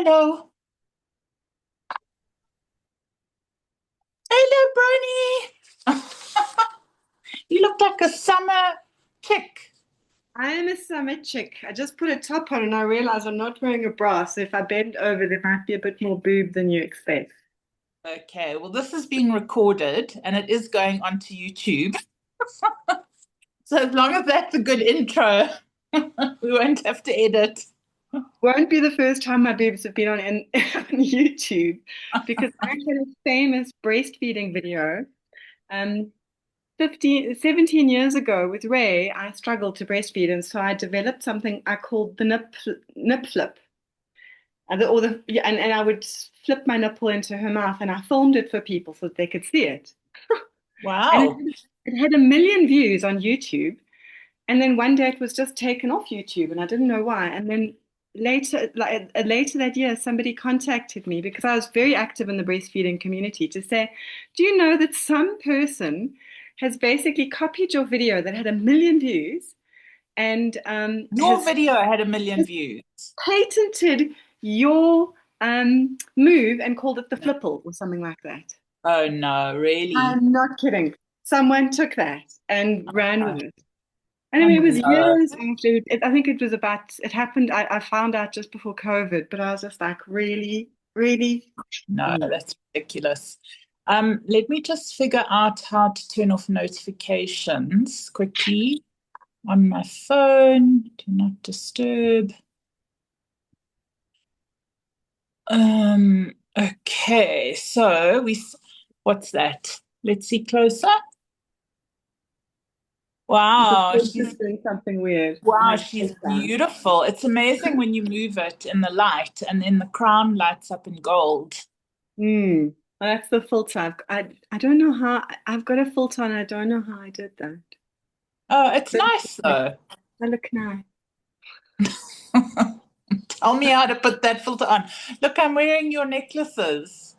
Hello. Hello, Brony. You look like a summer chick. I am a summit chick. I just put a top on and I realize I'm not wearing a bra, so if I bend over, there might be a bit more boob than you expect. Okay, well, this is being recorded and it is going onto YouTube. So as long as that's a good intro, we won't have to edit. Won't be the first time my boobs have been on YouTube because I had a famous breastfeeding video. Um, 17 years ago with Ray, I struggled to breastfeed, and so I developed something I called the nip flip. Yeah, and I would flip my nipple into her mouth, and I filmed it for people so that they could see it. And Wow. it had a million views on YouTube. And then one day it was just taken off YouTube, and I didn't know why. And then later that year, somebody contacted me because I was very active in the breastfeeding community to say, "Do you know that some person has basically copied your video that had a million views and Your video had a million views. patented your move and called it the flipple or something like that?" Oh no, really? I'm not kidding. Someone took that and ran Oh, with it. And I oh mean, it was no. years after. I think it was it happened. I found out just before COVID, but I was just like, really, really? No, Mm. that's ridiculous. Let me just figure out how to turn off notifications quickly on my phone. Do not disturb. Okay, so what's that? Let's see closer. The Wow, kids is doing something weird. wow, I she's hate that. beautiful. It's amazing when you move it in the light and then the crown lights up in gold. Mm. Well, that's the filter. I don't know how. I've got a filter and I don't know how I did that. Oh, it's But nice though. I look nice. Tell me how to put that filter on. Look, I'm wearing your necklaces.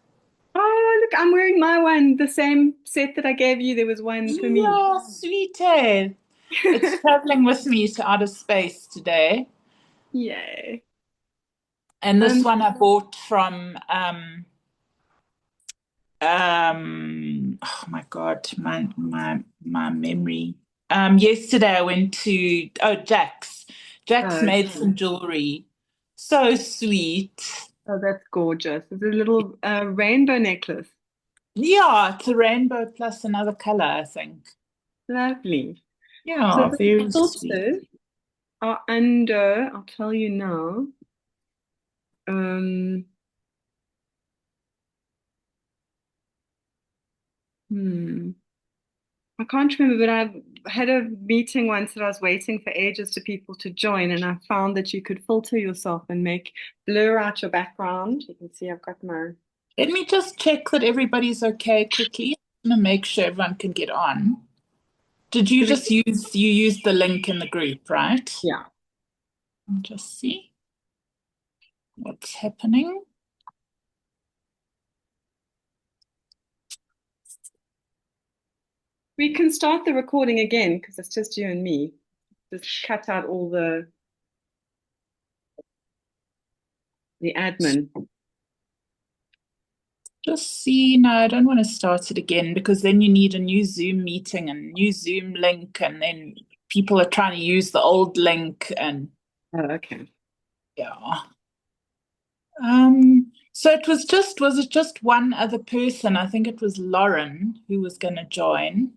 Oh, look, I'm wearing my one, the same set that I gave you. There was one for me. Yeah, sweetie. It's traveling with me to outer space today. Yay. And this Um, one I bought from oh my God, my memory. Yesterday I went to Jack's. Jack's oh, made some jewelry. So sweet. oh, that's gorgeous. It's a little rainbow necklace. Yeah, it's a rainbow plus another color, I think. Lovely. So Yeah, the very sweet. filters are under, I'll tell you now. Um, hmm. I can't remember, but I had a meeting once that I was waiting for ages for people to join, and I found that you could filter yourself and make blur out your background. You can see I've got my, Let me just check that everybody's okay quickly. I'm gonna make sure everyone can get on. Did you should we, just use the link in the group, right? yeah. I'll just see what's happening. We can start the recording again because it's just you and me. Just cut out all the admin. Just see, no, I don't want to start it again because then you need a new Zoom meeting and new Zoom link, and then people are trying to use the old link, and Oh, okay. yeah. So was it just one other person? I think it was Lauren who was going to join.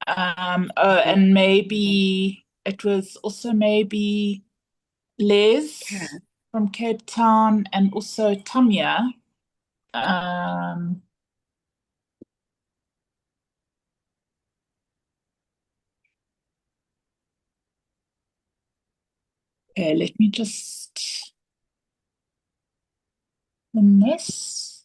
Oh, and maybe it was also maybe Okay. Lez from Cape Town and also Tamia. Um, okay, let me just in this.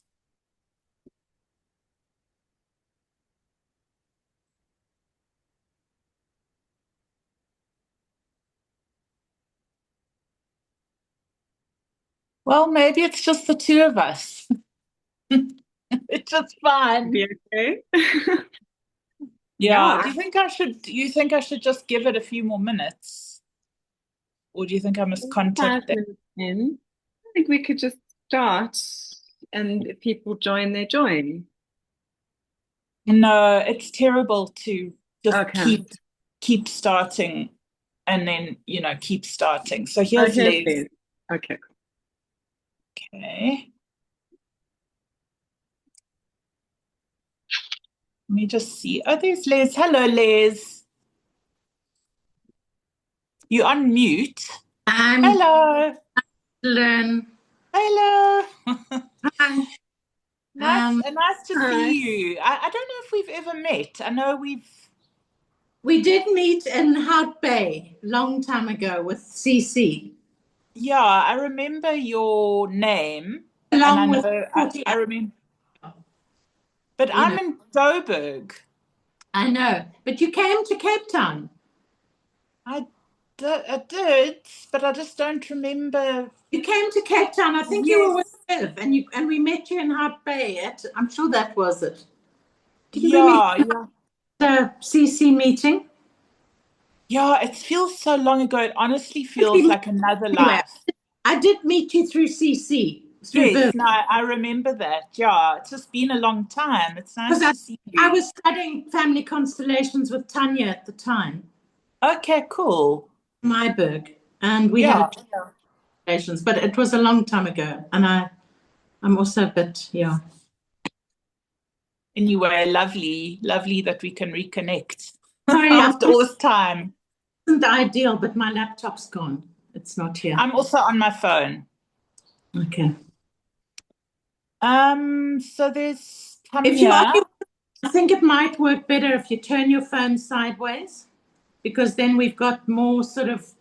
Well, maybe it's just the two of us. It's just Be fine. okay. Yeah. Yeah, Do you think I should just give it a few more minutes? Or do you think I must I'm contact 5 them? minutes in. think we could just start, and if people join, they join. No, it's terrible to just Okay. keep starting and then, keep starting. So Oh, here's here's Les. Liz. Okay. Okay. Let me just see. Oh, there's Les. Hello, Les. You on mute. I'm Hello. learn. Hello. Hi. Nice, nice to Hi. see you. I don't know if we've ever met. I know We did meet in Hout Bay long time ago with CC, yeah, I remember your name, and I along with know I 48. remember, but You I'm know, in Joburg. I know. But you came to Cape Town. I I did, but I just don't remember. You came to Cape Town. I think you were with Yes, Viv, and we met you in Hout Bay. I'm sure that was it. Didn't we meet yeah, yeah, at a CC meeting? yeah. It feels so long ago. It honestly We feels met like another anyway. life. I did meet you through CC, through Yes, Viv. no, I remember that. Yeah, it's just been a long time. It's Because nice to see I you. was studying family constellations with Tanya at the time, Okay, cool. Myburg, and we had a Yeah. conversations, but it was a long time ago, and I'm also a bit, yeah. Anyway, lovely, lovely that we can reconnect Sorry, I after all this time. wasn't ideal, but my laptop's gone. It's not here. I'm also on my phone. Okay. So there's If you Tanya. only, I think it might work better if you turn your phone sideways, because then we've got more sort of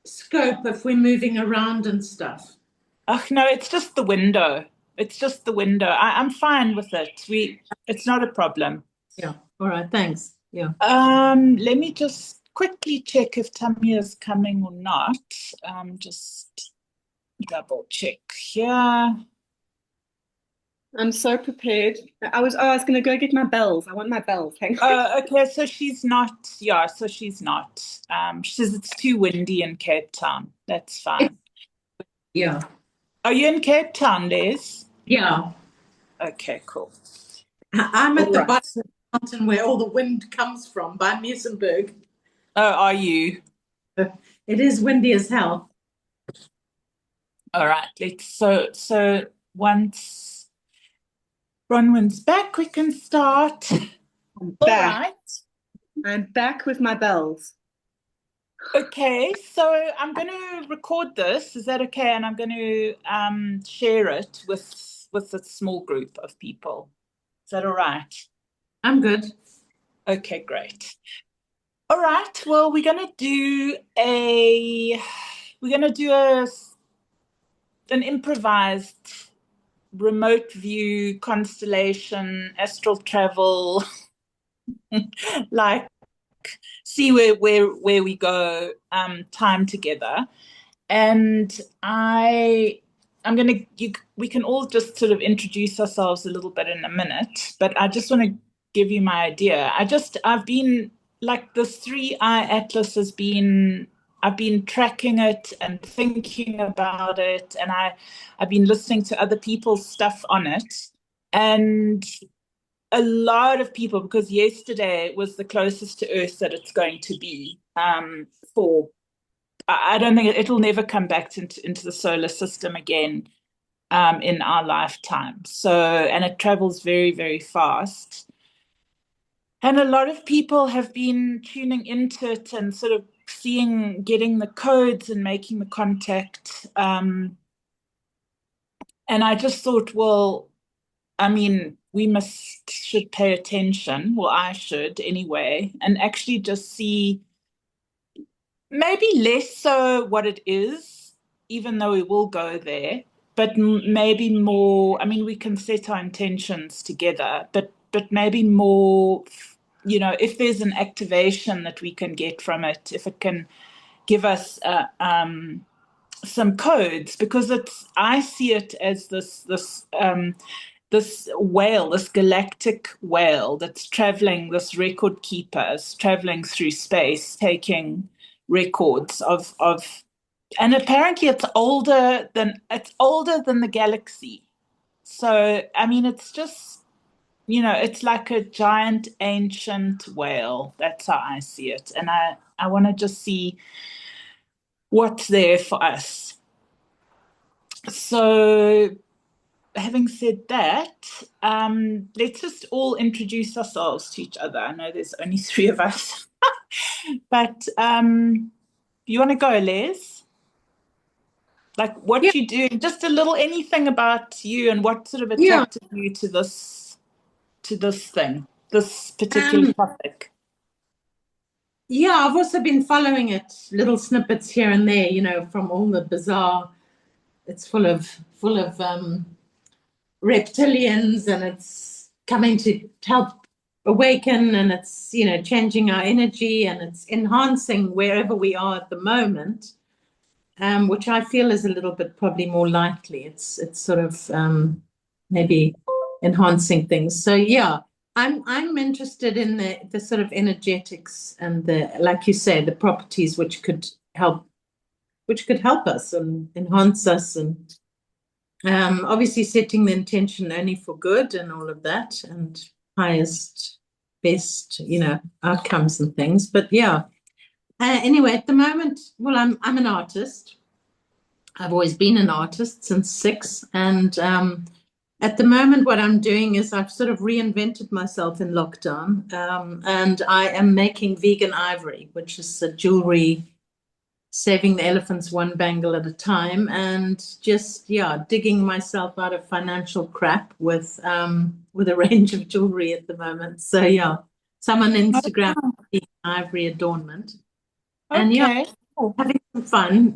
scope if we're moving around and stuff. Oh no, it's just the window. It's just the window. I'm fine with it. It's not a problem. Yeah. All right. Thanks. Yeah. Let me just quickly check if Tanya's coming or not. Just double check here. I'm so prepared. I was gonna go get my bells. I want my bells. Hang on. Okay, so she's not, yeah, so she's not. She says it's too windy in Cape Town. That's fine. Yeah. Are you in Cape Town, Les? Yeah. Okay, cool. I'm All at the right. bottom of the mountain where all the wind comes from by Musenberg. Oh, are you? It is windy as hell. All right. So once Bronwyn's back, we can start. I'm All back. right. I'm back with my bells. Okay, so I'm going to record this. Is that okay? And I'm going to share it with a small group of people. Is that all right? I'm good. Okay, great. All right. Well, we're gonna do an improvised remote view constellation astral travel, like see where we go time together. And we can all just sort of introduce ourselves a little bit in a minute, but I just want to give you my idea. I've been like this 3-eye atlas I've been tracking it and thinking about it, and I've been listening to other people's stuff on it. And a lot of people, because yesterday was the closest to Earth that it's going to be for I don't think it'll never come back into the solar system again in our lifetime. So, and it travels very, very fast. And a lot of people have been tuning into it and sort of getting the codes and making the contact. And I just thought, well, I mean, should pay attention. Well, I should anyway, and actually just see maybe less so what it is, even though we will go there, but maybe more. I mean, we can set our intentions together, but maybe more. If there's an activation that we can get from it, if it can give us some codes, because I see it as this whale, this galactic whale that's traveling, this record keeper is traveling through space, taking records of And apparently it's older than the galaxy. So, I mean, it's just, it's like a giant ancient whale. That's how I see it. And I want to just see what's there for us. So, having said that, let's just all introduce ourselves to each other. I know there's only three of us, but you want to go, Les? Like Yeah, what you do, just a little anything about you and what sort of yeah. attracted you to this particular topic. Yeah, I've also been following it, little snippets here and there, from all the bizarre. It's full of reptilians, and it's coming to help awaken, and it's changing our energy, and it's enhancing wherever we are at the moment, which I feel is a little bit probably more likely. It's sort of maybe enhancing things. So yeah, I'm interested in the sort of energetics and the, like you say, the properties which could help us and enhance us, and obviously setting the intention only for good and all of that, and highest, best, outcomes and things. But yeah, anyway, at the moment, well, I'm an artist. I've always been an artist since 6, and at the moment, what I'm doing is I've sort of reinvented myself in lockdown, and I am making vegan ivory, which is a jewelry, saving the elephants one bangle at a time, and just digging myself out of financial crap with a range of jewelry at the moment. So yeah, so I'm on Instagram, vegan ivory adornment, and Okay. having some fun.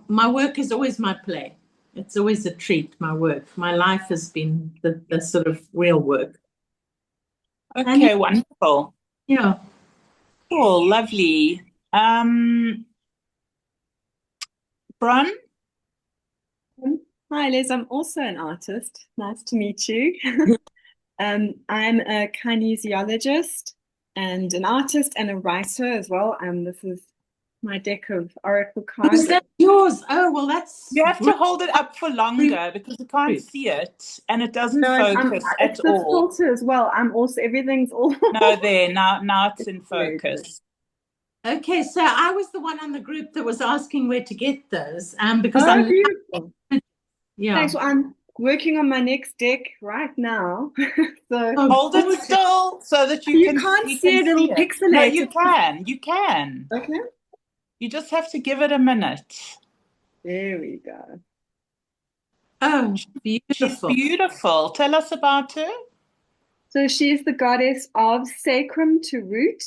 My work is always my play. It's always a treat, my work. My life has been the sort of real work. Okay, wonderful. Yeah. Cool, lovely. Bron? Hi, Liz. I'm also an artist. Nice to meet you. I'm a kinesiologist and an artist and a writer as well. This is my deck of oracle cards. Is that yours? Oh, well, that's You have to hold it up for longer because you can't see it and it doesn't focus at it's the all. filter as well. Everything's all. No, there, now it's in focus. Okay, so I was the one on the group that was asking where to get those, because Oh, beautiful. yeah. Thanks. Well, I'm working on my next deck right now. So hold it still so that you can't see it. It'll pixelate. No, you can. You can. Okay. You just have to give it a minute. There we go. Oh, beautiful. She's beautiful. Tell us about her. So she's the goddess of sacrum to root.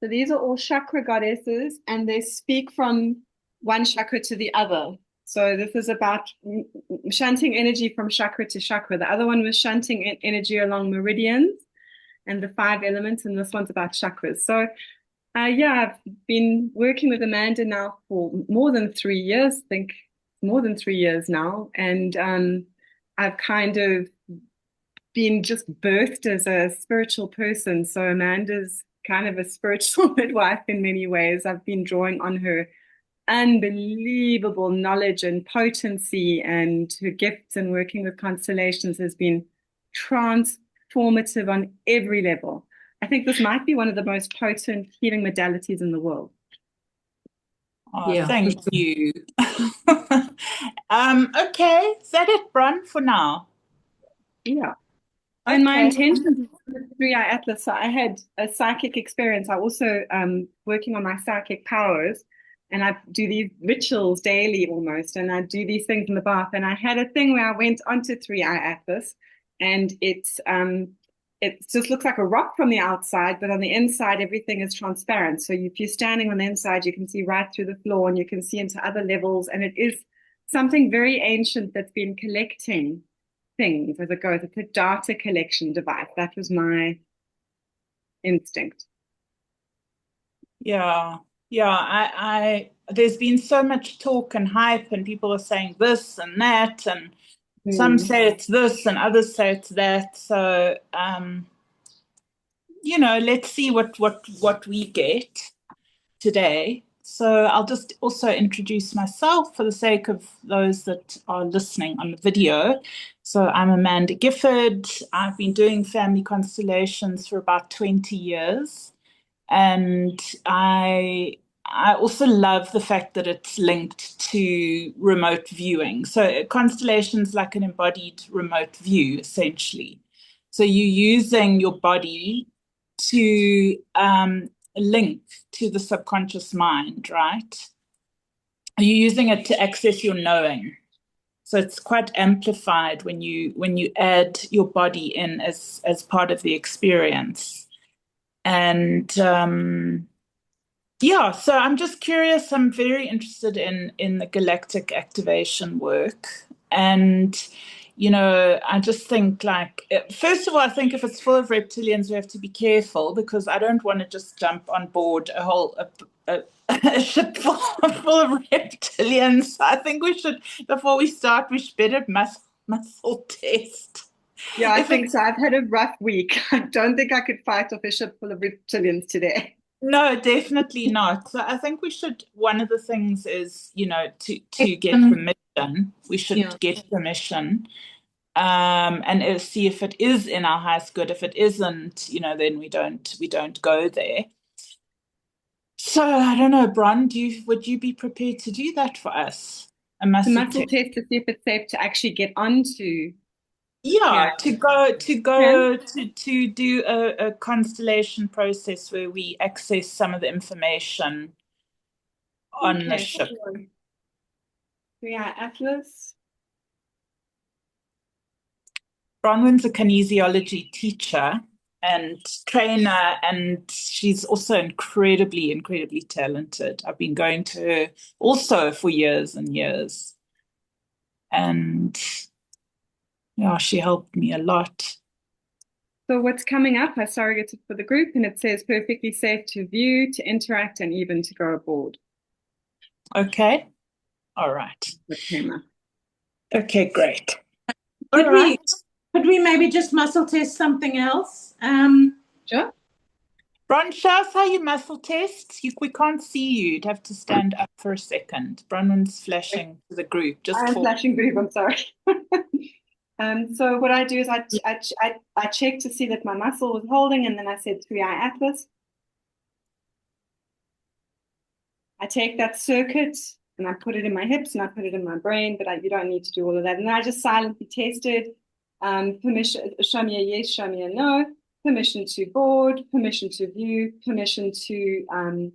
So these are all chakra goddesses, and they speak from one chakra to the other. So this is about shunting energy from chakra to chakra. The other one was shunting energy along meridians and the 5 elements, and this one's about chakras. So I've been working with Amanda now for more than 3 years, I think more than 3 years now. And I've kind of been just birthed as a spiritual person. So Amanda's kind of a spiritual midwife in many ways. I've been drawing on her unbelievable knowledge and potency, and her gifts, and working with constellations has been transformative on every level. I think this might be one of the most potent healing modalities in the world. Oh, yeah. Thank you. Okay, is that it, Bron, for now? Yeah. Okay. And my intention is 3-eye atlas. So I had a psychic experience. I also working on my psychic powers, and I do these rituals daily almost, and I do these things in the bath. And I had a thing where I went onto 3-eye atlas, and it just looks like a rock from the outside, but on the inside everything is transparent. So if you're standing on the inside, you can see right through the floor, and you can see into other levels. And it is something very ancient that's been collecting things as it goes. It's a data collection device. That was my instinct. Yeah. I there's been so much talk and hype, and people are saying this and that, and some say it's this and others say it's that. So let's see what we get today. So I'll just also introduce myself for the sake of those that are listening on the video. So I'm Amanda Gifford. I've been doing family constellations for about 20 years. And I also love the fact that it's linked to remote viewing. So constellation's like an embodied remote view, essentially. So you're using your body to link to the subconscious mind, right? You're using it to access your knowing. So it's quite amplified when you add your body in as part of the experience. And yeah, so I'm just curious. I'm very interested in the galactic activation work. And, I just think like, first of all, I think if it's full of reptilians, we have to be careful because I don't want to just jump on board a ship full of reptilians. I think we should, before we start, we should better muscle test. Yeah, I If think it, so. I've had a rough week. I don't think I could fight off a ship full of reptilians today. No, definitely not. So I think we should, one of the things is, to get Um, permission. We yeah. should get permission, and see if it is in our highest good. If it isn't, then we don't go there. So I don't know, Bron, would you be prepared to do that for us? A The muscle muscle test? test to see if it's safe to actually get onto. Yeah. Yeah, to go to Okay. go to do a constellation process where we access some of the information on the Okay. ship. Sure. Yeah, Atlas. Bronwyn's a kinesiology teacher and trainer, and she's also incredibly, incredibly talented. I've been going to her also for years and years. And yeah, she helped me a lot. So what's coming up? I surrogated for the group, and it says perfectly safe to view, to interact, and even to go aboard. Okay. All right. What came up? Okay, great. All Could we right. could we maybe just muscle test something else? Sure. Bron, show us how you muscle test. We can't see you. You'd have to stand up for a second. Bronwyn's flashing to the group. Just I'm talk. flashing group. I'm sorry. So what I do is I check to see that my muscle was holding, and then I said 3-eye atlas. I take that circuit and I put it in my hips and I put it in my brain, but you don't need to do all of that. And then I just silently tested. Permission, show me a yes, show me a no. Permission to board, permission to view, permission to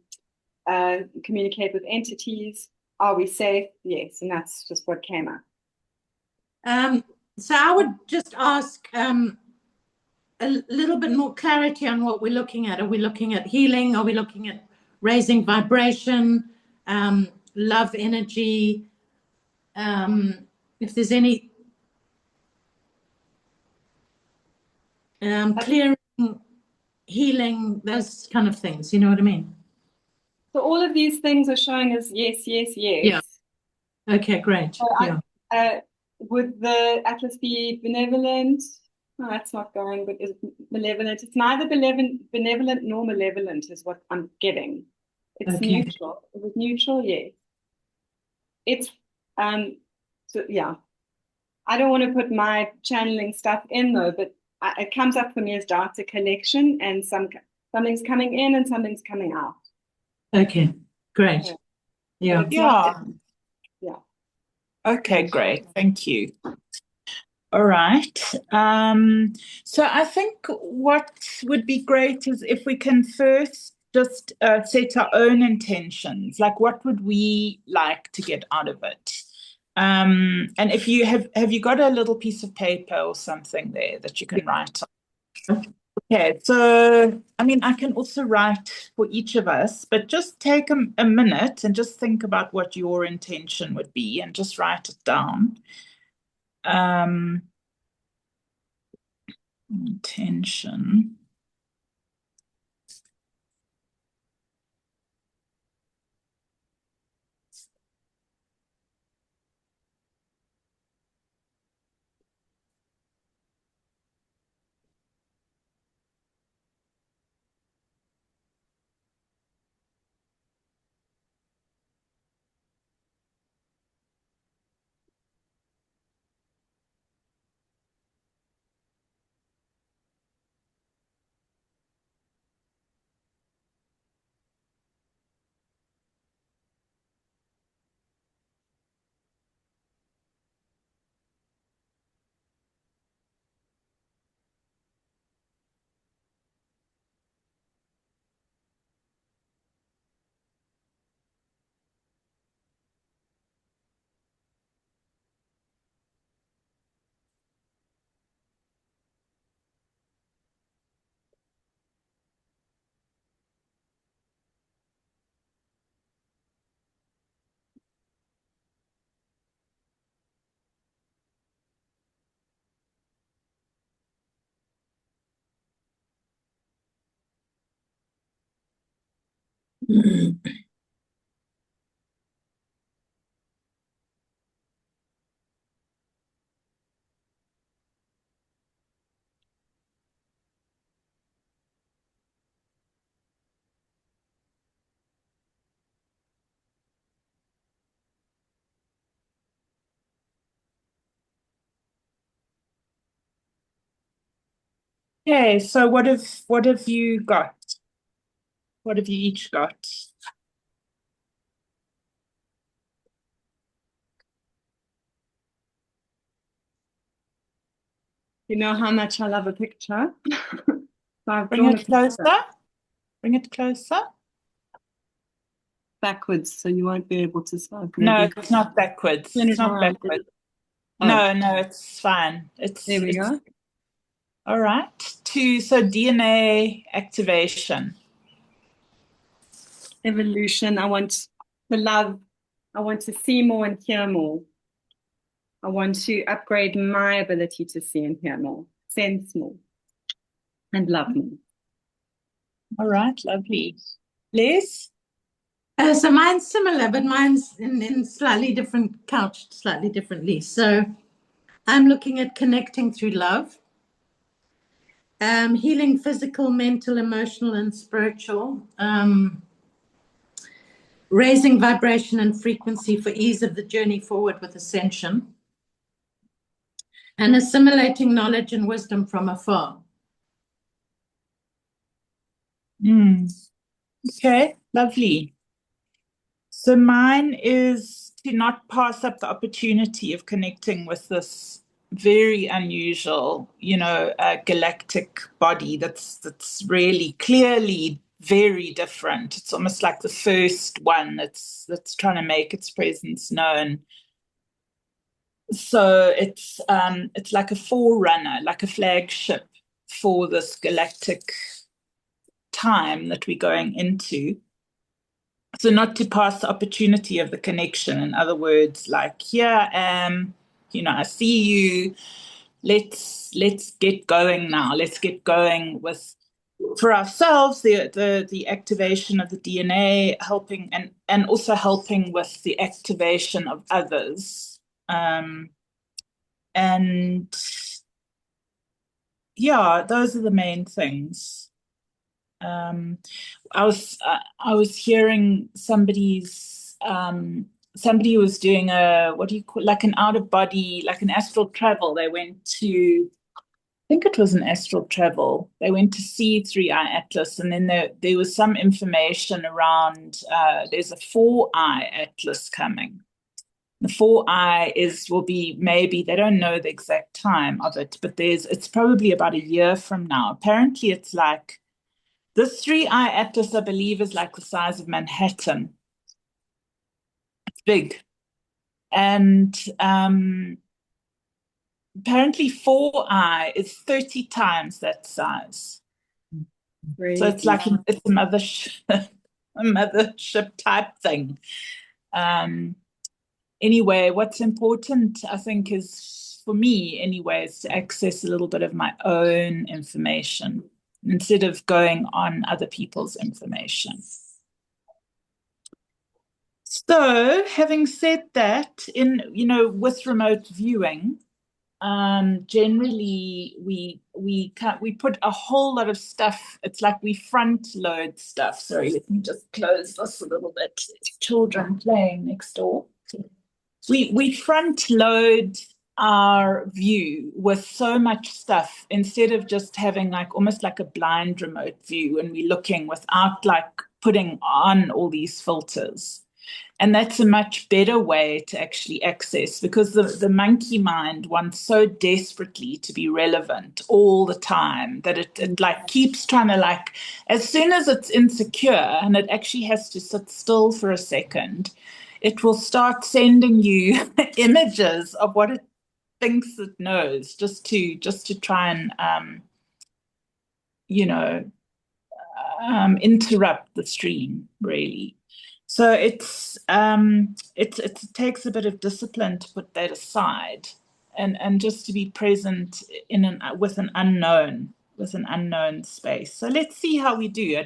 communicate with entities. Are we safe? Yes, and that's just what came up. So I would just ask a little bit more clarity on what we're looking at. Are we looking at healing? Are we looking at raising vibration, love energy? If there's any clearing, healing, those kind of things. You know what I mean? So all of these things are showing us yes, yes, yes. Yeah. Okay, great. So yeah. Would the atlas be benevolent? No, that's not going, but is it malevolent? It's neither benevolent nor malevolent, is what I'm getting. It's Okay. neutral. Is it neutral? Yes. It's so yeah. I don't want to put my channeling stuff in though, but it comes up for me as data collection, and something's coming in and something's coming out. Okay, great. Okay. Yeah. But it's Yeah. not, yeah. Okay, great. Thank you. All right. So I think what would be great is if we can first just set our own intentions. Like, what would we like to get out of it? And if you have you got a little piece of paper or something there that you can write on? Okay, so I mean, I can also write for each of us, but just take a minute and just think about what your intention would be and just write it down. Intention. Okay, so what have you got? What have you each got? You know how much I love a picture. So I've Bring drawn a it picture closer. Bring it closer. backwards, so you won't be able to start. No, Maybe it's not backwards. turn It's it not around. backwards. Oh, No, it's fine. there we It's go. all right. So DNA activation. Evolution. I want to love. I want to see more and hear more. I want to upgrade my ability to see and hear more, sense more, and love more. All right, lovely. Liz? So mine's similar, but mine's in slightly different, couched slightly differently. So I'm looking at connecting through love, healing physical, mental, emotional, and spiritual, raising vibration and frequency for ease of the journey forward with ascension, and assimilating knowledge and wisdom from afar. Okay, lovely. So mine is to not pass up the opportunity of connecting with this very unusual, galactic body that's really clearly very different. It's almost like the first one that's trying to make its presence known. So it's like a forerunner, like a flagship for this galactic time that we're going into. So not to pass the opportunity of the connection. In other words, like, here I am, I see you. Let's get going now. Let's get going with, for ourselves, the activation of the DNA, helping and also helping with the activation of others. And yeah, those are the main things. Um, I was hearing somebody was doing a, what do you call, like an out of body, like an astral travel. They went to, I think it was an astral travel. They went to see Three Eye Atlas, and then there was some information around. There's a Four Eye Atlas coming. The Four Eye will be, maybe, they don't know the exact time of it, but it's probably about a year from now. Apparently, it's like this Three Eye Atlas, I believe, is like the size of Manhattan. It's big. And apparently Four Eye is 30 times that size. So it's like it's a mothership, a mothership type thing. Anyway, what's important, I think, is, for me anyway, is to access a little bit of my own information instead of going on other people's information. So, having said that, with remote viewing, generally we put a whole lot of stuff. It's like we front load stuff. Sorry, let me just close this a little bit. Children playing next door. We front load our view with so much stuff instead of just having like almost like a blind remote view, and we're looking without like putting on all these filters. And that's a much better way to actually access, because the monkey mind wants so desperately to be relevant all the time that it like keeps trying to, like, as soon as it's insecure and it actually has to sit still for a second, it will start sending you images of what it thinks it knows, just to try and interrupt the stream, really. So it takes a bit of discipline to put that aside and just to be present with an unknown space. So let's see how we do.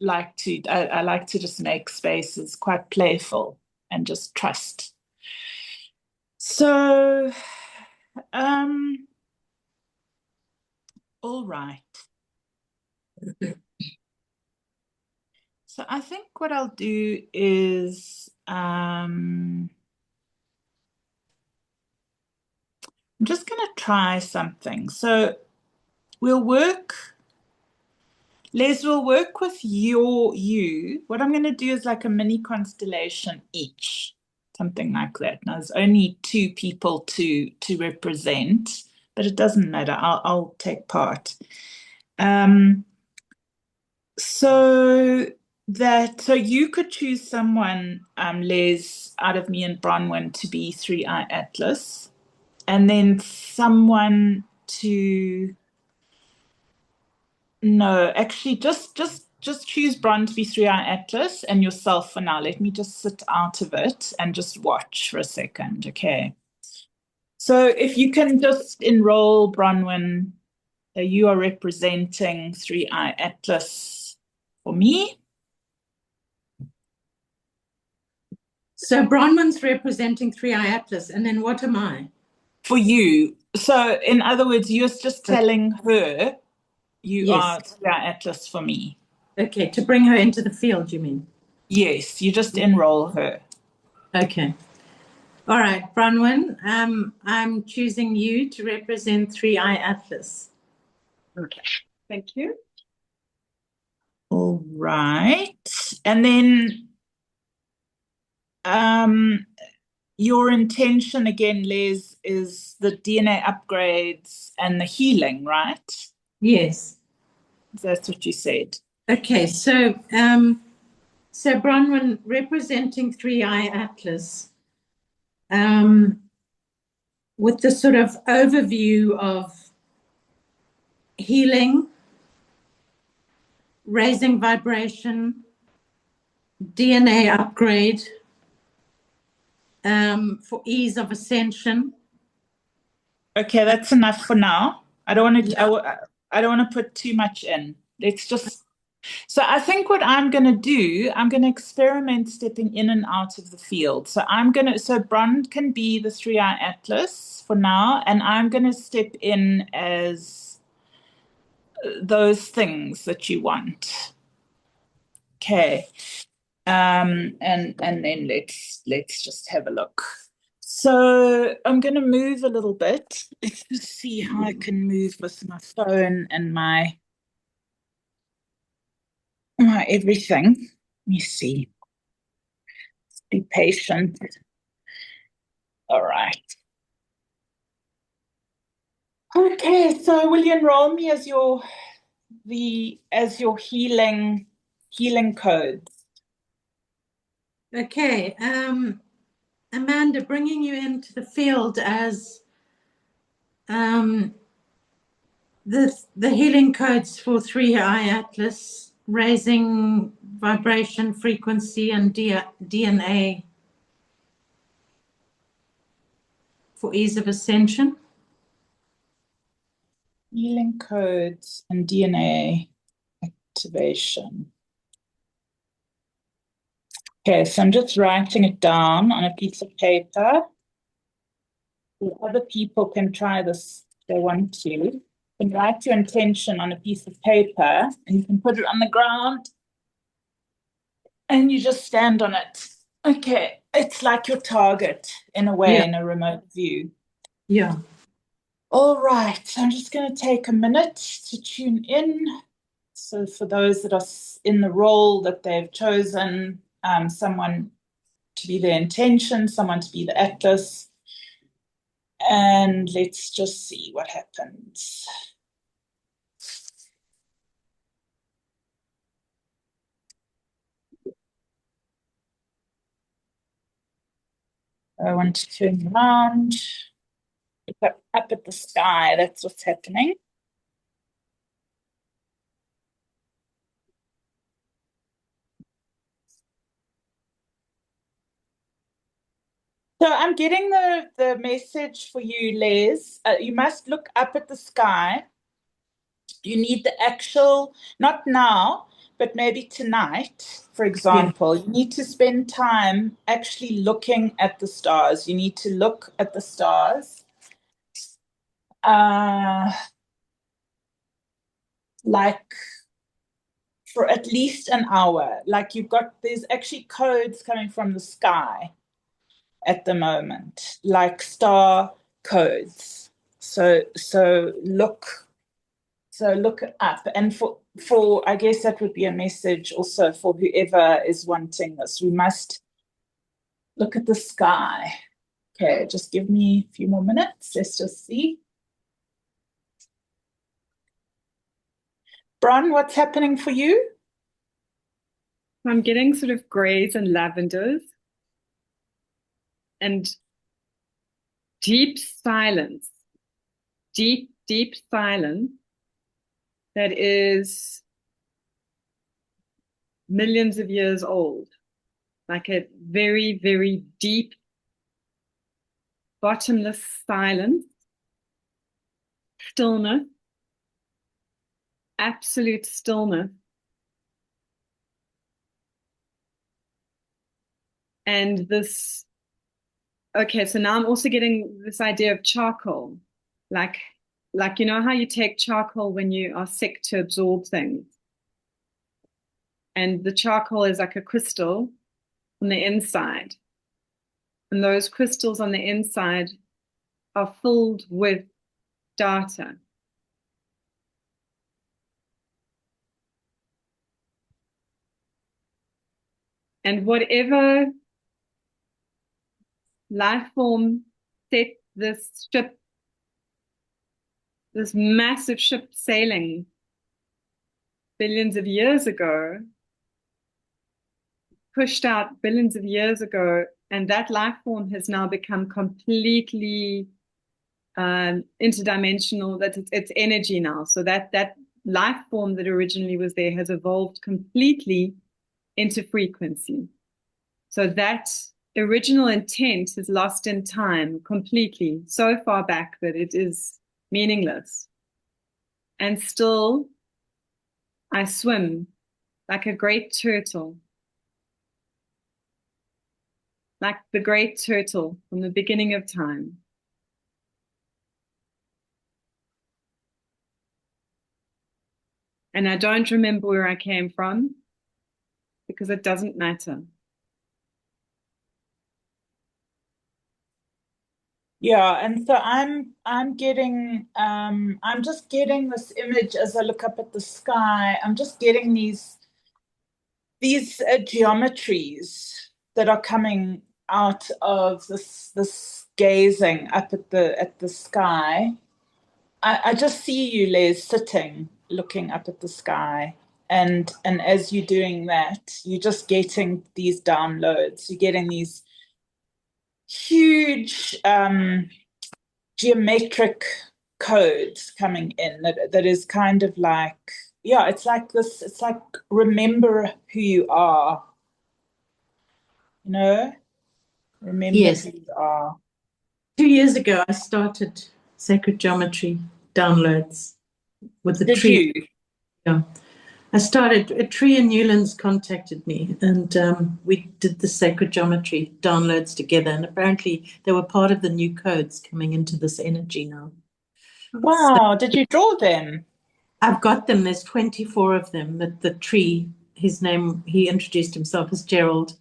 like to I like to just make spaces quite playful and just trust. So, all right. So I think what I'll do is I'm just going to try something. So Les will work with you. What I'm going to do is like a mini constellation each, something like that. Now there's only two people to represent, but it doesn't matter. I'll take part. So you could choose someone, Les, out of me and Bronwyn to be Three Eye Atlas, and then someone to no, actually just choose Bron to be Three Eye Atlas and yourself for now. Let me just sit out of it and just watch for a second, okay? So if you can just enroll Bronwyn, you are representing Three Eye Atlas for me. So Bronwyn's representing Three Eye Atlas, and then what am I? For you. So in other words, you're just telling her you are Three Eye Atlas for me. Okay, to bring her into the field, you mean? Yes, you just enroll her. Okay. All right, Bronwyn, I'm choosing you to represent Three Eye Atlas. Okay, thank you. All right. And then your intention again, Les, is the DNA upgrades and the healing, right? Yes. That's what you said. Okay, so Bronwyn representing Three Eye Atlas, with the sort of overview of healing, raising vibration, DNA upgrade, for ease of ascension. Okay, that's enough for now. I don't want to. I don't want to put too much in. Let's just. So I think what I'm going to do, I'm going to experiment stepping in and out of the field. So so Bron can be the Three Eye Atlas for now, and I'm going to step in as those things that you want. Okay. And then let's just have a look. So I'm going to move a little bit. Let's just see how I can move with my phone and my everything. Let me see. Be patient. All right. Okay, so will you enroll me as your healing codes? Okay, Amanda, bringing you into the field as the healing codes for Three Eye Atlas, raising vibration, frequency, and DNA for ease of ascension. Healing codes and DNA activation. Okay, so I'm just writing it down on a piece of paper. Other people can try this if they want to. You can write your intention on a piece of paper and you can put it on the ground and you just stand on it. Okay, it's like your target in a way, in a remote view. Yeah. All right, so I'm just going to take a minute to tune in. So for those that are in the role that they've chosen, someone to be their intention, someone to be the atlas, and let's just see what happens. I want to turn around, look up at the sky. That's what's happening. So I'm getting the message for you, Les. You must look up at the sky. You need the actual, not now, but maybe tonight, for example, you need to spend time actually looking at the stars. You need to look at the stars, like for at least an hour. Like there's actually codes coming from the sky at the moment, like star codes. So look up, and for I guess that would be a message also for whoever is wanting this. We must look at the sky. Okay, just give me a few more minutes. Let's just see. Bron, what's happening for you? I'm getting sort of grays and lavenders and deep silence, deep, deep silence that is millions of years old, like a very, very deep, bottomless silence, stillness, absolute stillness. And this, okay, so now I'm also getting this idea of charcoal, like you know how you take charcoal when you are sick to absorb things. And the charcoal is like a crystal on the inside. And those crystals on the inside are filled with data. And whatever life form set this ship, this massive ship sailing billions of years ago, pushed out billions of years ago, and that life form has now become completely interdimensional. That it's energy now. So that life form that originally was there has evolved completely into frequency. So that original intent is lost in time completely, so far back that it is meaningless. And still, I swim like a great turtle, like the great turtle from the beginning of time. And I don't remember where I came from because it doesn't matter. Yeah, and so I'm getting I'm just getting this image as I look up at the sky. I'm just getting these geometries that are coming out of this gazing up at the sky. I just see you, Les, sitting looking up at the sky. And as you're doing that, you're just getting these downloads. You're getting these huge geometric codes coming in that is kind of like, yeah, it's like this, it's like remember who you are, you know, remember Yes. who you are. 2 years ago, I started sacred geometry downloads with the Did tree. you? Yeah. I started, a tree in Newlands contacted me, and we did the sacred geometry downloads together. And apparently, they were part of the new codes coming into this energy now. Wow, did you draw them? I've got them. There's 24 of them. The tree, his name, he introduced himself as Gerald.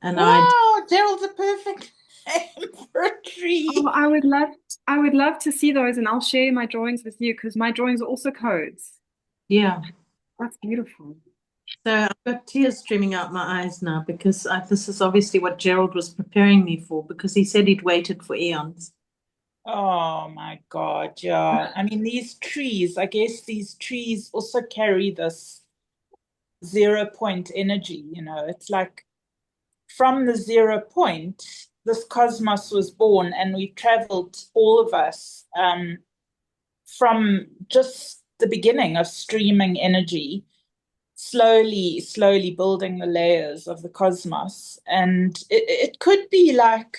And Wow, Gerald's a perfect name for a tree. Oh, I would love to see those, and I'll share my drawings with you because my drawings are also codes. yeah. That's beautiful. So I've got tears streaming out my eyes now because this is obviously what Gerald was preparing me for, because he said he'd waited for eons. Oh my God, yeah. I mean, these trees, I guess these trees also carry this 0 point energy, you know. It's like from the 0 point, this cosmos was born, and we traveled, all of us, from just the beginning of streaming energy, slowly building the layers of the cosmos. And it could be like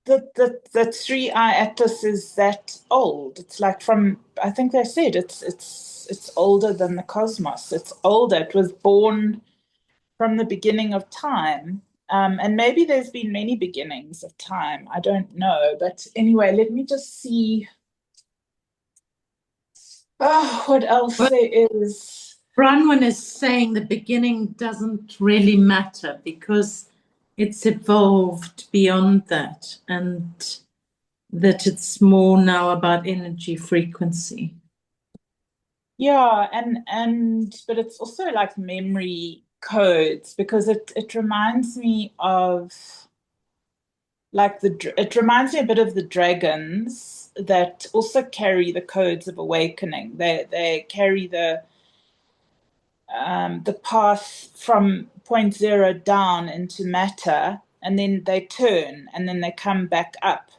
the three-eye atlas is that old. It's like from, I think they said it's older than the cosmos. It's older. It was born from the beginning of time. And maybe there's been many beginnings of time. I don't know. But anyway, let me just see. Oh, what else Well, there is. Bronwyn is saying the beginning doesn't really matter because it's evolved beyond that, and that it's more now about energy frequency. Yeah, and but it's also like memory codes because it reminds me of like it reminds me a bit of the dragons that also carry the codes of awakening. They carry the path from point zero down into matter, and then they turn and then they come back up.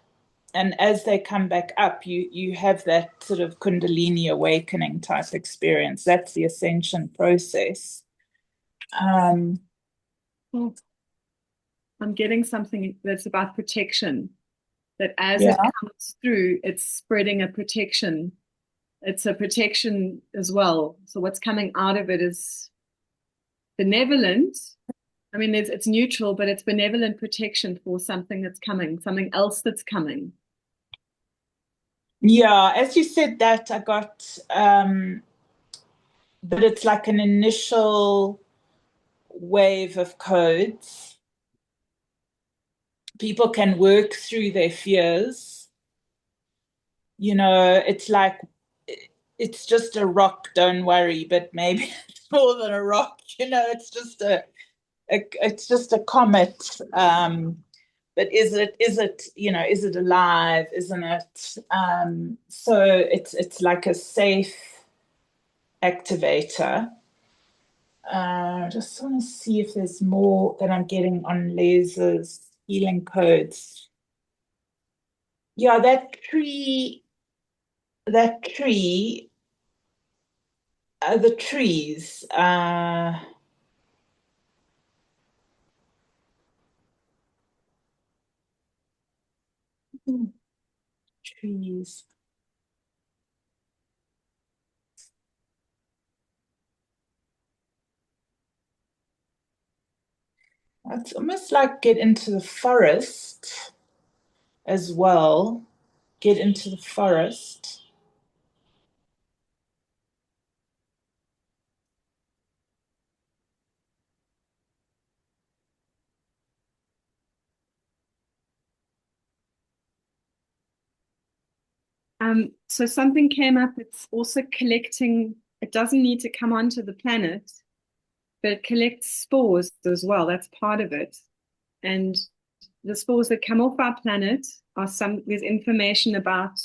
And as they come back up, you have that sort of Kundalini awakening type experience. That's the ascension process. Um, I'm getting something that's about protection, that as it yeah, comes through, it's spreading a protection. It's a protection as well. So what's coming out of it is benevolent. I mean, it's neutral, but it's benevolent protection for something that's coming, something else that's coming. yeah. As you said that, I got, but it's like an initial wave of codes. People can work through their fears. You know, it's like it's just a rock, don't worry, but maybe it's more than a rock, you know, it's just it's just a comet. But is it, you know, is it alive? Isn't it? So it's like a safe activator. Just want to see if there's more that I'm getting on Lez's healing codes. Yeah, that tree, the trees, trees. It's almost like get into the forest as well. Get into the forest. So something came up. It's also collecting. It doesn't need to come onto the planet, but it collects spores as well. That's part of it. And the spores that come off our planet there's information about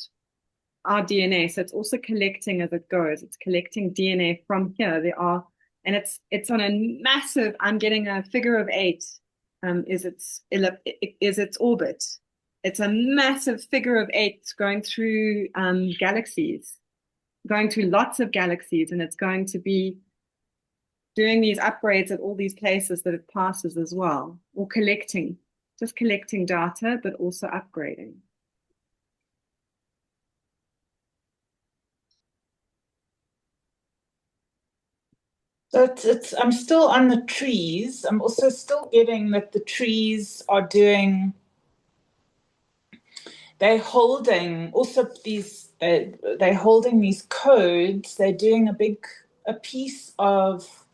our DNA. So it's also collecting as it goes. It's collecting DNA from here. And it's on a massive. I'm getting a figure of 8. Is its orbit. It's a massive figure of 8 going through galaxies, going through lots of galaxies, and it's going to be doing these upgrades at all these places that it passes as well, or just collecting data, but also upgrading. So I'm still on the trees. I'm also still getting that the trees are doing, they're holding also they're holding these codes. They're doing a piece of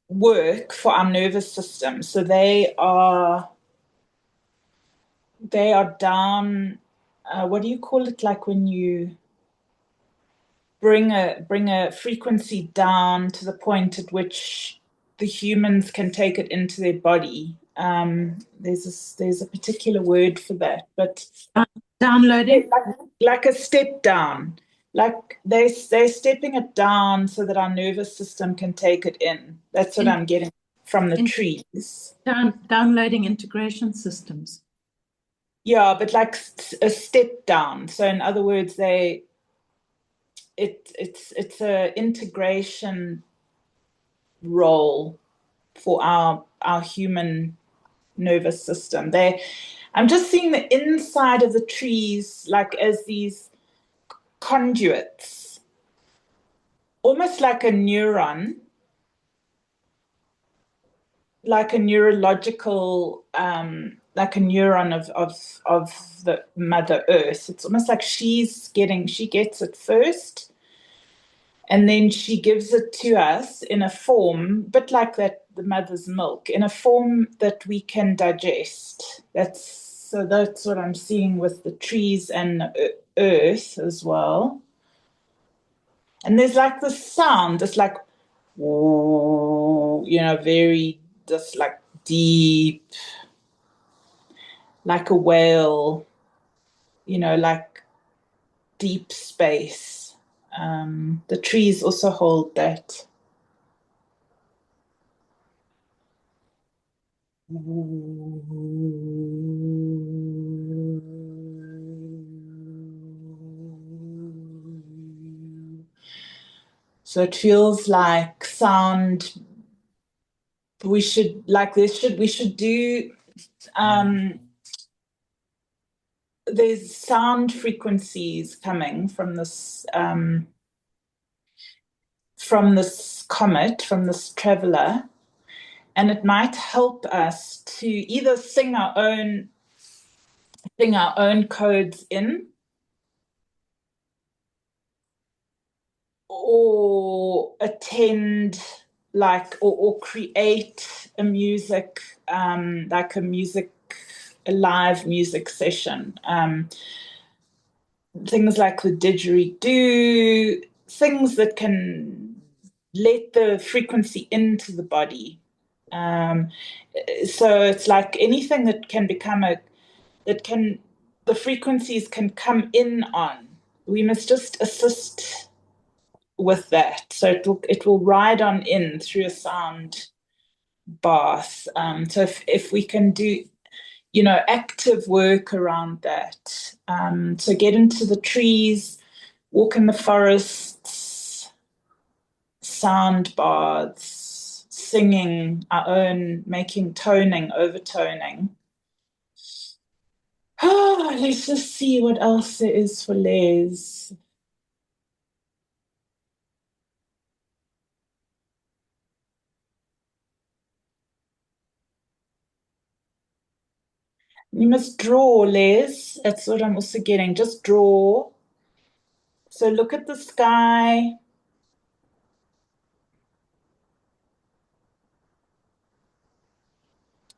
work for our nervous system. So they are down. What do you call it? Like when you bring a frequency down to the point at which the humans can take it into their body. There's a particular word for that, but Downloading. like a step down, like they're stepping it down so that our nervous system can take it in. That's what I'm getting from the trees. Downloading integration systems. Yeah, but like a step down. So in other words, it's a integration role for our human nervous system. I'm just seeing the inside of the trees like as these conduits, almost like a neuron, like a neurological, like a neuron of the Mother Earth. It's almost like she gets it first, and then she gives it to us in a form, bit like that, the mother's milk, in a form that we can digest. That's what I'm seeing with the trees and earth as well. And there's like the sound, it's like, very just like deep, like a whale, like deep space. The trees also hold that. So it feels like sound. We should do. There's sound frequencies coming from this comet, from this traveler, and it might help us to either sing our own codes in, or attend or create a music, like a live music session. Things like the didgeridoo, things that can let the frequency into the body. So it's like anything that can the frequencies can come in on. We must just assist with that. So it will ride on in through a sound bath. So if we can do, active work around that. So get into the trees, walk in the forests, sound baths, singing our own, making toning, overtoning. Oh, let's just see what else there is for Lez. You must draw, Lez. That's what I'm also getting. Just draw. So look at the sky.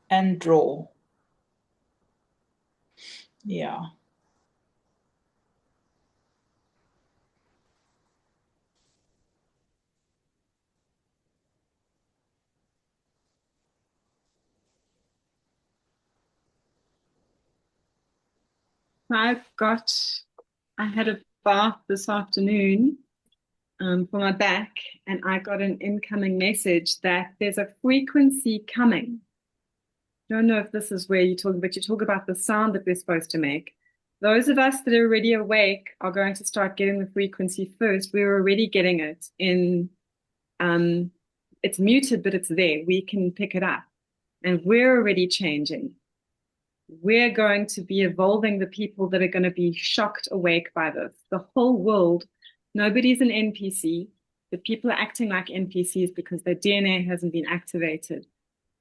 And draw. Yeah. I had a bath this afternoon for my back, and I got an incoming message that there's a frequency coming. Don't know if this is where you talk, but you talk about the sound that we're supposed to make. Those of us that are already awake are going to start getting the frequency first. We're already getting it in, it's muted, but it's there. We can pick it up, and we're already changing. We're going to be evolving the people that are going to be shocked awake by this. The whole world, nobody's an NPC. The people are acting like NPCs because their DNA hasn't been activated.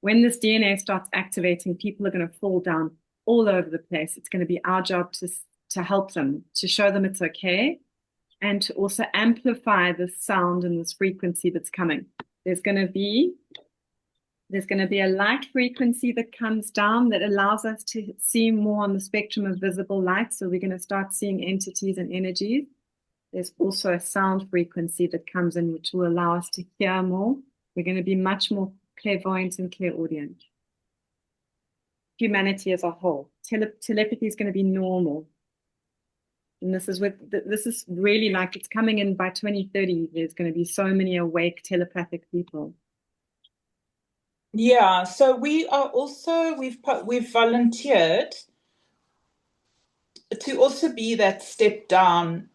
When this DNA starts activating, people are going to fall down all over the place. It's going to be our job to help them, to show them it's okay, and to also amplify the sound and this frequency that's coming. There's going to be a light frequency that comes down that allows us to see more on the spectrum of visible light. So we're going to start seeing entities and energies. There's also a sound frequency that comes in, which will allow us to hear more. We're going to be much more clairvoyant and clairaudient. Humanity as a whole. Telepathy is going to be normal. And this is really like it's coming in by 2030. There's going to be so many awake telepathic people. Yeah, so we are also, we've volunteered to also be that step down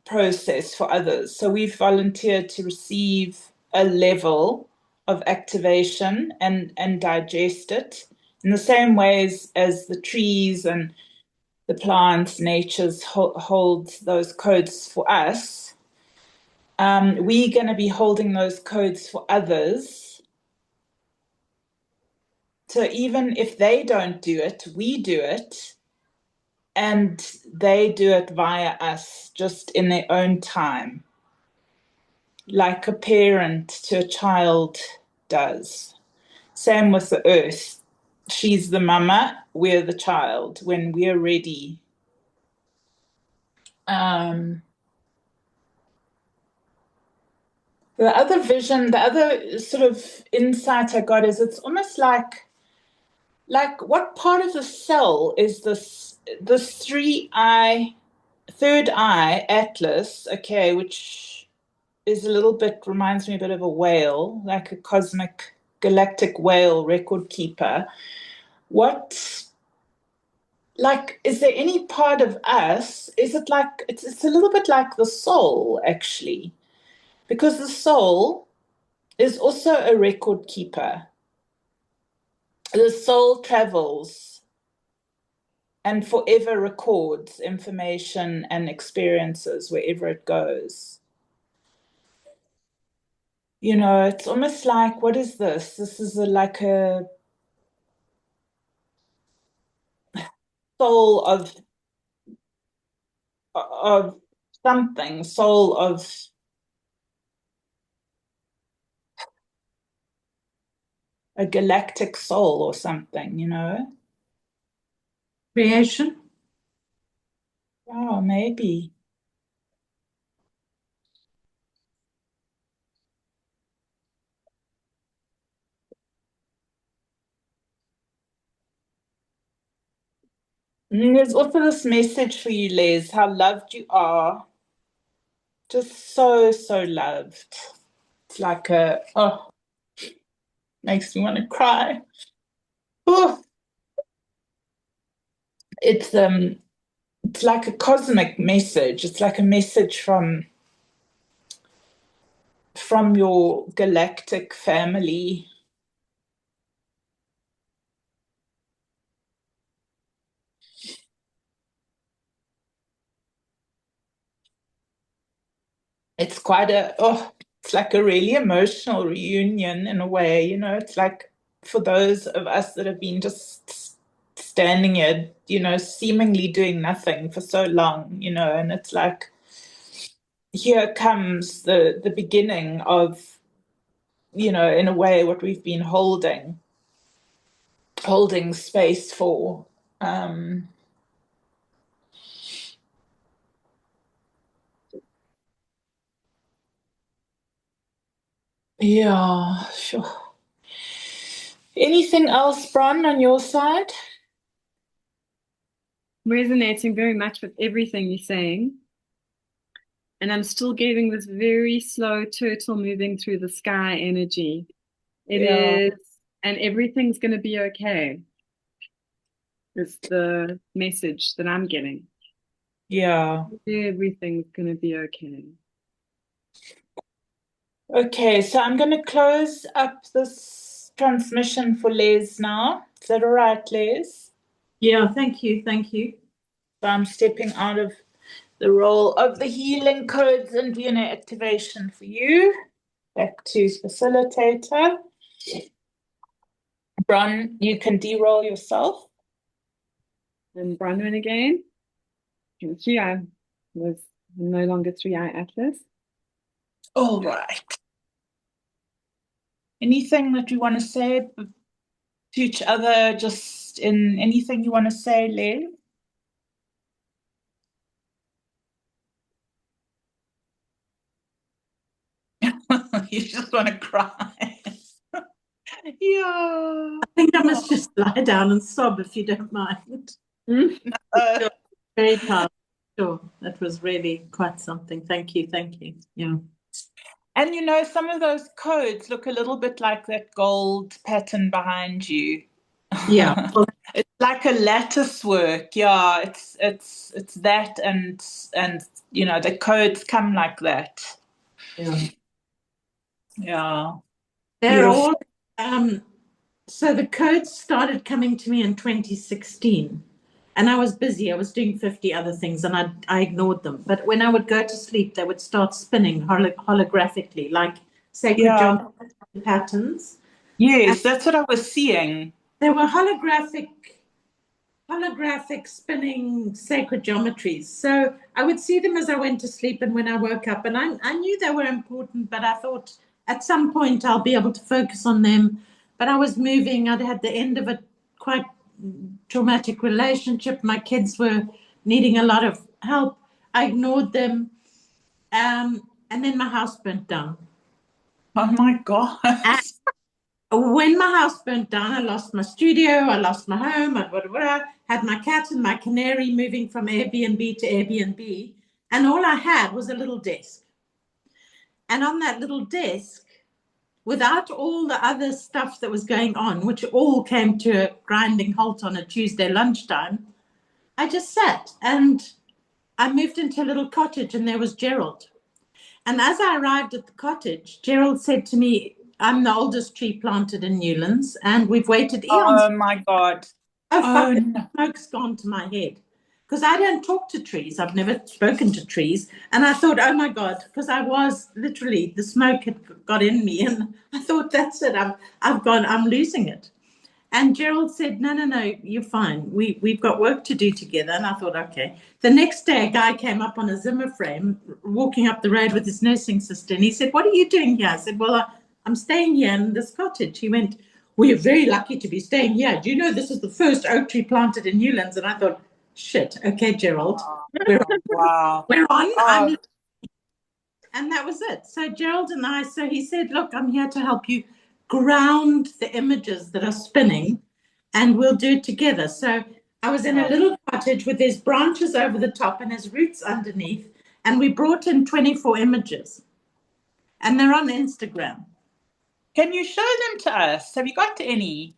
process for others. So we've volunteered to receive a level of activation and digest it In the same ways as the trees and the plants, nature's holds those codes for us. We're going to be holding those codes for others. So even if they don't do it, we do it. And they do it via us, just in their own time, like a parent to a child does. Same with the earth. She's the mama, we're the child when we're ready. The other vision, the other sort of insight I got is it's almost like what part of the cell is this third eye atlas, okay, which is a little bit, reminds me a bit of a whale, like a cosmic galactic whale record keeper. What, like, is there any part of us, is it like, it's a little bit like the soul, actually, because the soul is also a record keeper. The soul travels and forever records information and experiences wherever it goes. You know, it's almost like, what is this? This is like a soul of something, soul of a galactic soul or something, you know? Creation. Oh, maybe. And there's also this message for you, Les, how loved you are. Just so, so loved. It's like makes me want to cry. Oh, it's like a cosmic message. It's like a message from your galactic family. It's it's like a really emotional reunion in a way, you know. It's like for those of us that have been just standing here, you know, seemingly doing nothing for so long, you know, and it's like here comes the beginning of, you know, in a way what we've been holding space for. Yeah, sure. Anything else, Bron, on your side? Resonating very much with everything you're saying. And I'm still getting this very slow turtle moving through the sky energy. It Yeah, is, and everything's going to be okay, is the message that I'm getting. yeah. Everything's going to be okay. Okay, so I'm going to close up this transmission for Les now. Is that all right, Les? Yeah, thank you. Thank you. So I'm stepping out of the role of the healing codes and DNA activation for you. Back to facilitator. Bron, you can de-roll yourself. And Bronwyn again. Here was no longer 3i Atlas. All right. Anything that you want to say to each other, just in anything you want to say, Les? You just want to cry. Yeah. I think I must just lie down and sob if you don't mind. Uh, Very powerful. Sure. That was really quite something. Thank you. Thank you. Yeah. and you know, some of those codes look a little bit like that gold pattern behind you. Yeah. Well, It's like a lattice work. Yeah, it's that and you know, the codes come like that. yeah. Yeah. They're Beautiful. all So the codes started coming to me in 2016. And I was busy. I was doing 50 other things and I ignored them. But when I would go to sleep, they would start spinning holographically, like sacred geometry patterns. Yes, that's what I was seeing. They were holographic spinning sacred geometries. So I would see them as I went to sleep and when I woke up. And I knew they were important, but I thought at some point I'll be able to focus on them. But I was moving. I'd had the end of a quite traumatic relationship. My kids were needing a lot of help. I ignored them. And then my house burnt down. Oh my God. When my house burnt down, I lost my studio, I lost my home, I had my cat and my canary moving from Airbnb to Airbnb. And all I had was a little desk. And on that little desk, without all the other stuff that was going on, which all came to a grinding halt on a Tuesday lunchtime, I just sat and I moved into a little cottage and there was Gerald. And as I arrived at the cottage, Gerald said to me, I'm the oldest tree planted in Newlands and we've waited eons. Oh my God. Oh, fuck it. No. Smoke's gone to my head. Because I don't talk to trees. I've never spoken to trees. And I thought, oh my God, because I was literally, the smoke had got in me. And I thought, that's it. I'm losing it. And Gerald said, no, you're fine. We've got work to do together. And I thought, okay. The next day, a guy came up on a Zimmer frame, walking up the road with his nursing sister. And he said, what are you doing here? I said, well, I'm staying here in this cottage. He went, we're very lucky to be staying here. Do you know this is the first oak tree planted in Newlands? And I thought, shit, okay, Gerald, we're on. Wow. We're on. Oh. And that was it. So Gerald and I, so he said, look, I'm here to help you ground the images that are spinning and we'll do it together. So I was in a little cottage with his branches over the top and his roots underneath. And we brought in 24 images and they're on Instagram. Can you show them to us? Have you got any?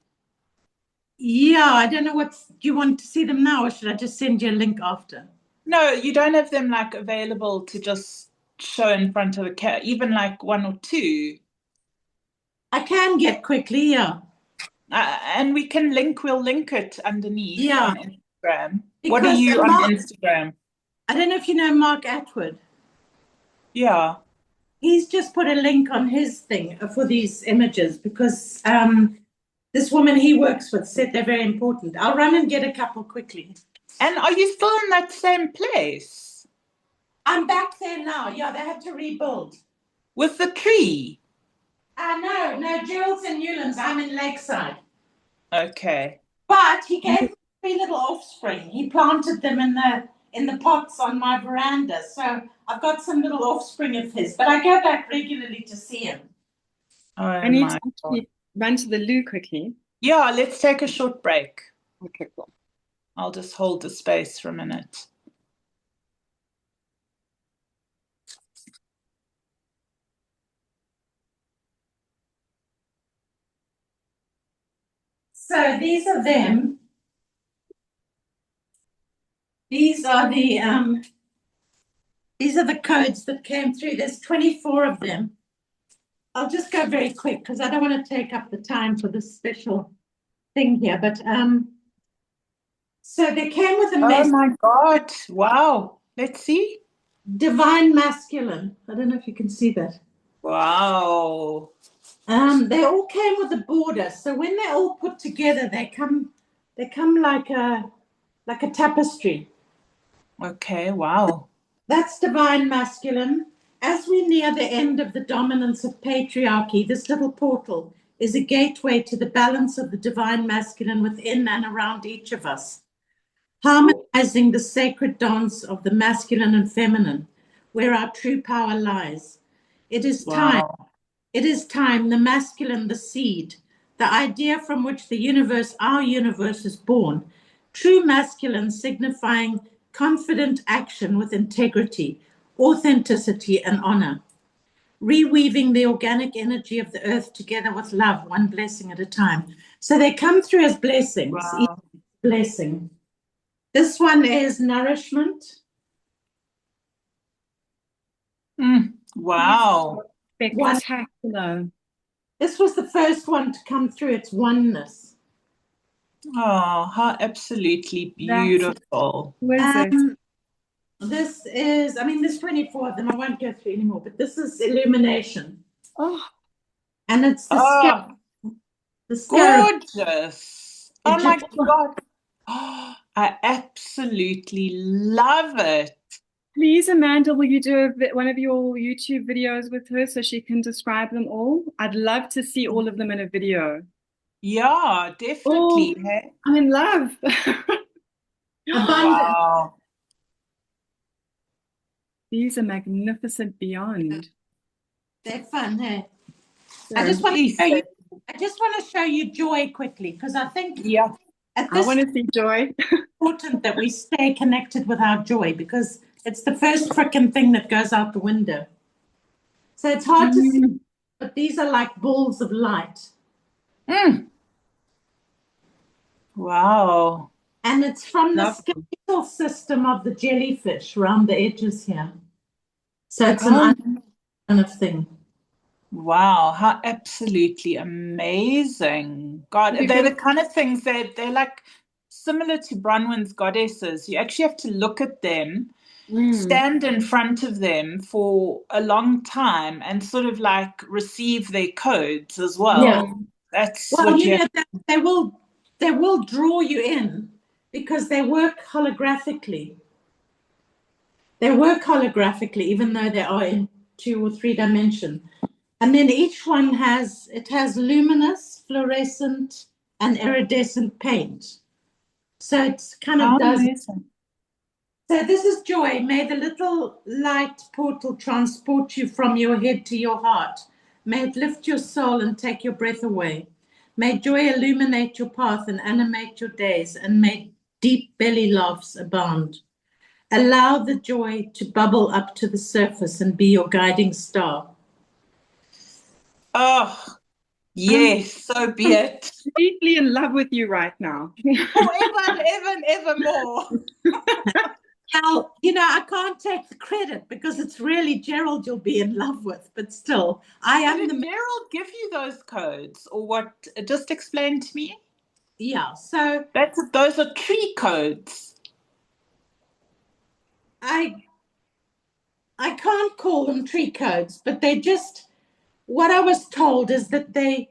Yeah, I don't know do you want to see them now or should I just send you a link after? No, you don't have them like available to just show in front of a cat, even like one or two. I can get quickly, yeah. And we'll link it underneath on Instagram. What are Because you on Instagram? I don't know if you know Mark Atwood. Yeah. He's just put a link on his thing for these images because this woman he works with said they're very important. I'll run and get a couple quickly. And are you still in that same place? I'm back there now. Yeah, they had to rebuild. With the tree? No, Gerald's in Newlands. I'm in Lakeside. Okay. But he gave me 3 little offspring. He planted them in the pots on my veranda. So I've got some little offspring of his. But I go back regularly to see him. Oh, I need to actually run to the loo quickly. Yeah, let's take a short break. Okay, cool. I'll just hold the space for a minute. So these are them. These are the codes that came through. There's 24 of them. I'll just go very quick because I don't want to take up the time for this special thing here. But so they came with a message. Oh my God. Wow. Let's see. Divine masculine. I don't know if you can see that. Wow. They all came with a border. So when they're all put together, they come like a tapestry. Okay, wow. That's divine masculine. As we near the end of the dominance of patriarchy, this little portal is a gateway to the balance of the divine masculine within and around each of us, harmonizing the sacred dance of the masculine and feminine, where our true power lies. It is time. Wow. It is time, the masculine, the seed, the idea from which the universe, our universe, is born. True masculine signifying confident action with integrity, authenticity, and honor. Reweaving the organic energy of the earth together with love, one blessing at a time. So they come through as blessings, Wow. each blessing. This one is nourishment. Wow. Spectacular. This was the first one to come through its oneness. Oh, how absolutely beautiful. Who is it? This is, I mean, there's 24 of them. I won't go through anymore, but this is illumination. Oh, And it's the scarab. The scarab. Gorgeous. Oh my God. Oh, I absolutely love it. please, Amanda, will you do one of your YouTube videos with her so she can describe them all? I'd love to see all of them in a video. Yeah, definitely. Oh, Hey? I'm in love. Abundance. Wow. These are magnificent beyond. They're fun, hey? So, I just want to Please show you. say- I just want to show you joy quickly, because I think Yeah. at I this want to see joy. it's important that we stay connected with our joy, because it's the first frickin' thing that goes out the window. So it's hard to see, but these are like balls of light. Mm. Wow. And it's from the Love. skeletal system of the jellyfish around the edges here. So it's Oh, an kind of thing. wow, how absolutely amazing. God, Have you they're got the kind of things that they're like similar to Bronwyn's goddesses. You actually have to look at them, stand in front of them for a long time and sort of like receive their codes as well. Yeah. That's Well, what you you know, have. they will draw you in because they work holographically. They work holographically, even though they are in 2 or 3 dimension. And then each one has luminous, fluorescent, and iridescent paint. So it's kind of How does. amazing. So this is joy. May the little light portal transport you from your head to your heart. May it lift your soul and take your breath away. May joy illuminate your path and animate your days, and may deep belly laughs abound. Allow the joy to bubble up to the surface and be your guiding star. Oh, yes, so be it. deeply in love with you right now. Forever and ever and evermore. Now, you know, I can't take the credit because it's really Gerald you'll be in love with, but still, I am Did the. Gerald give you those codes or what? Just explain to me. Yeah, so Those are tree codes. I can't call them tree codes, but they just, what I was told is that they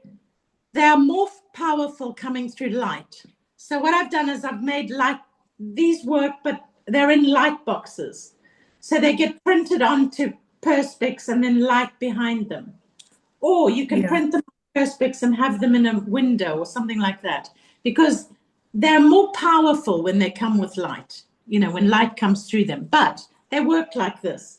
are more powerful coming through light. So what I've done is I've made light, these work, but they're in light boxes. So they get printed onto perspex and then light behind them. Or you can print them on perspex and have them in a window or something like that, because they're more powerful when they come with light, you know, when light comes through them. But they work like this.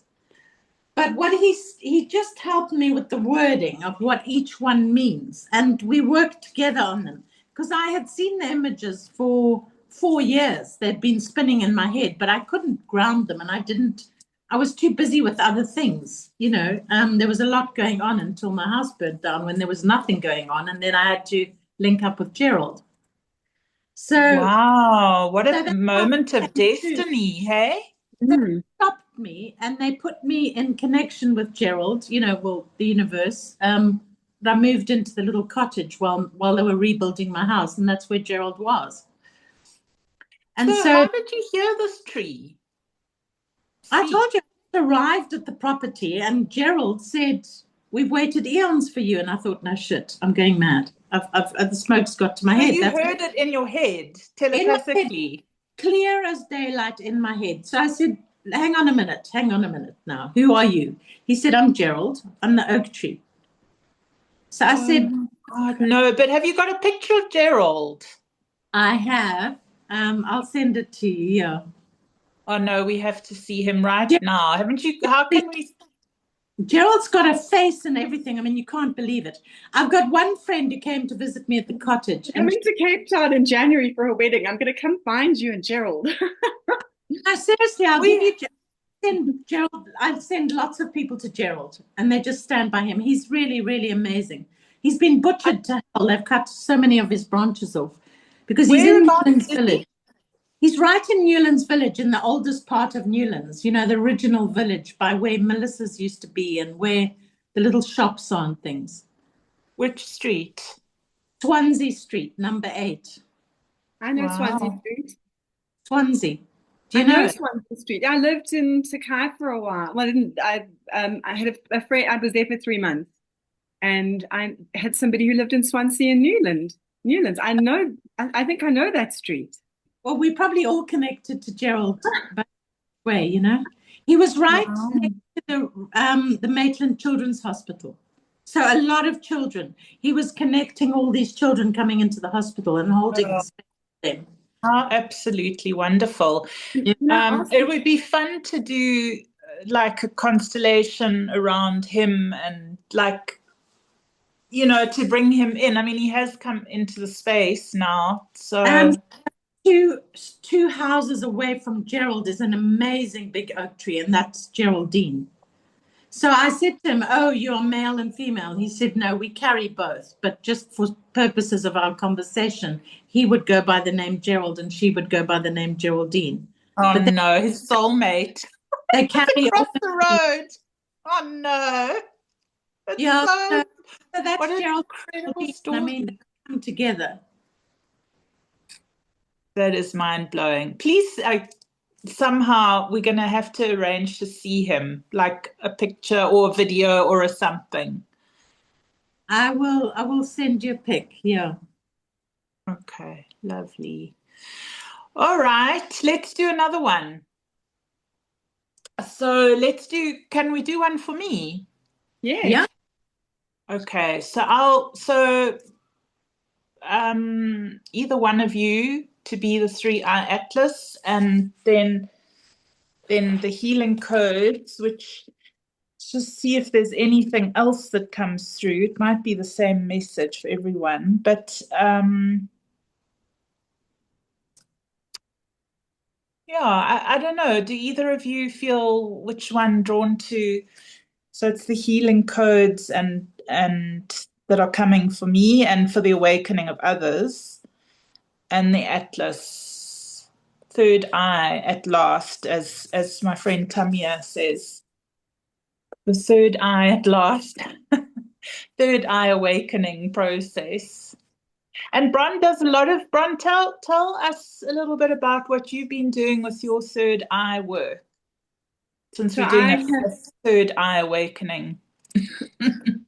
But what he just helped me with the wording of what each one means, and we worked together on them, because I had seen the images for 4 years. They'd been spinning in my head, but I couldn't ground them, and I was too busy with other things, you know. There was a lot going on until my house burnt down, when there was nothing going on, and then I had to link up with Gerald. So Wow, what a that's moment of destiny, hey? stopped me, and they put me in connection with Gerald, you know, well, the universe. I moved into the little cottage while they were rebuilding my house, and that's where Gerald was. And So how did you hear this tree? I told you, I arrived at the property, and Gerald said, "We've waited eons for you." And I thought, no shit, I'm going mad. The smoke's got to my head. You heard it in your head, telepathically. Clear as daylight in my head. So I said, hang on a minute now. Who are you? He said, I'm Gerald. I'm the oak tree. So I said, God, no, but have you got a picture of Gerald? I have. I'll send it to you. Yeah. Oh no, we have to see him right now. Haven't you? How can we? Gerald's got a face and everything. I mean, you can't believe it. I've got one friend who came to visit me at the cottage. Coming to Cape Town in January for her wedding. I'm going to come find you and Gerald. No, seriously, I'll give you Gerald. I send lots of people to Gerald, and they just stand by him. He's really, really amazing. He's been butchered to hell. They've cut so many of his branches off because he's in Newlands Village. He's right in Newlands Village, in the oldest part of Newlands, you know, the original village by where Melissa's used to be and where the little shops are and things. Which street? Swansea Street, number 8. I know Swansea Wow. Street. Swansea. Do I you know know it? Swansea Street. I lived in Sakai for a while. Well, I didn't. I had a friend. I was there for 3 months, and I had somebody who lived in Swansea and Newlands. I know. I think I know that street. Well, we probably all connected to Gerald by way, you know. He was right Wow. next to the Maitland Children's Hospital. So a lot of children. He was connecting all these children coming into the hospital and holding Oh, space for them. absolutely wonderful. Can I ask It you? would be fun to do like a constellation around him and like, to bring him in. I mean, he has come into the space now. Um, So, two houses away from Gerald is an amazing big oak tree, and that's Geraldine. So I said to him, "Oh, you're male and female." He said, "No, we carry both, but just for purposes of our conversation, he would go by the name Gerald and she would go by the name Geraldine. oh But no, his soulmate. they It's carry across all the the road. Oh no. It's yeah. so, So what that's an Gerald. incredible I story. mean, they come together. That is mind blowing. Please, somehow we're going to have to arrange to see him, like a picture or a video or a something. I will send you a pic. Yeah. Okay, lovely. All right, let's do another one. So can we do one for me? Yes. Yeah. Okay, either one of you to be the three-eye atlas, and then the healing codes, which just see if there's anything else that comes through. It might be the same message for everyone, but yeah, I don't know. Do either of you feel which one drawn to? So it's the healing codes and that are coming for me and for the awakening of others, and the atlas, third eye at last, as my friend Tamia says. The third eye at last, third eye awakening process. And Bron, tell us a little bit about what you've been doing with your third eye work, since So we're doing I a third eye awakening.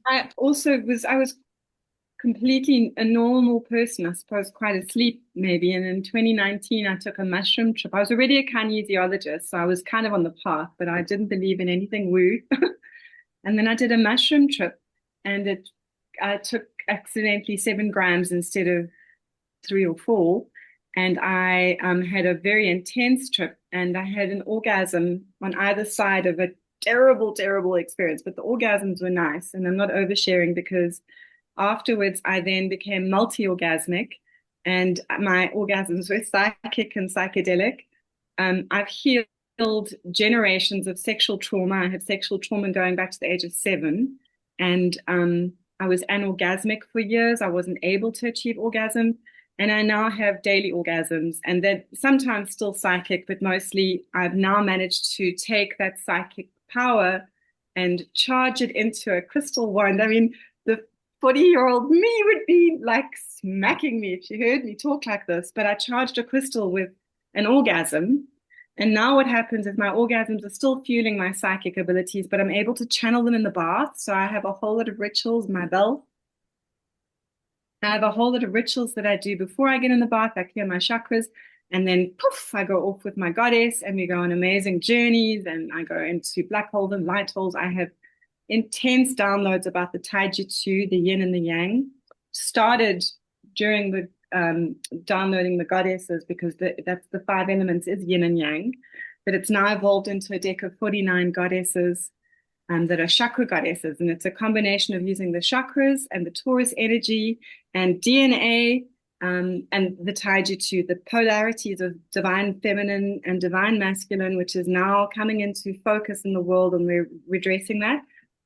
I was completely a normal person, I suppose, quite asleep maybe. And in 2019, I took a mushroom trip. I was already a kinesiologist, so I was kind of on the path, but I didn't believe in anything woo. And then I did a mushroom trip, and I took accidentally 7 grams instead of 3 or 4. And I had a very intense trip, and I had an orgasm on either side of a terrible, terrible experience. But the orgasms were nice, and I'm not oversharing because afterwards I then became multi-orgasmic, and my orgasms were psychic and psychedelic. I've healed generations of sexual trauma. I had sexual trauma going back to the age of 7, and I was anorgasmic for years. I wasn't able to achieve orgasm. And I now have daily orgasms, and they're sometimes still psychic, but mostly I've now managed to take that psychic power and charge it into a crystal wand. I mean, the 40-year-old me would be like smacking me if she heard me talk like this, but I charged a crystal with an orgasm. And now what happens is my orgasms are still fueling my psychic abilities, but I'm able to channel them in the bath. So I have a whole lot of rituals, my bell. I have a whole lot of rituals that I do before I get in the bath. I clear my chakras, and then poof, I go off with my goddess, and we go on amazing journeys, and I go into black holes and light holes. I have intense downloads about the taijutsu, the yin and the yang. Started during the downloading the goddesses, because that's the 5 elements is yin and yang, but it's now evolved into a deck of 49 goddesses that are chakra goddesses. And it's a combination of using the chakras and the Taurus energy and DNA and the taijutsu, the polarities of divine feminine and divine masculine, which is now coming into focus in the world, and we're redressing that.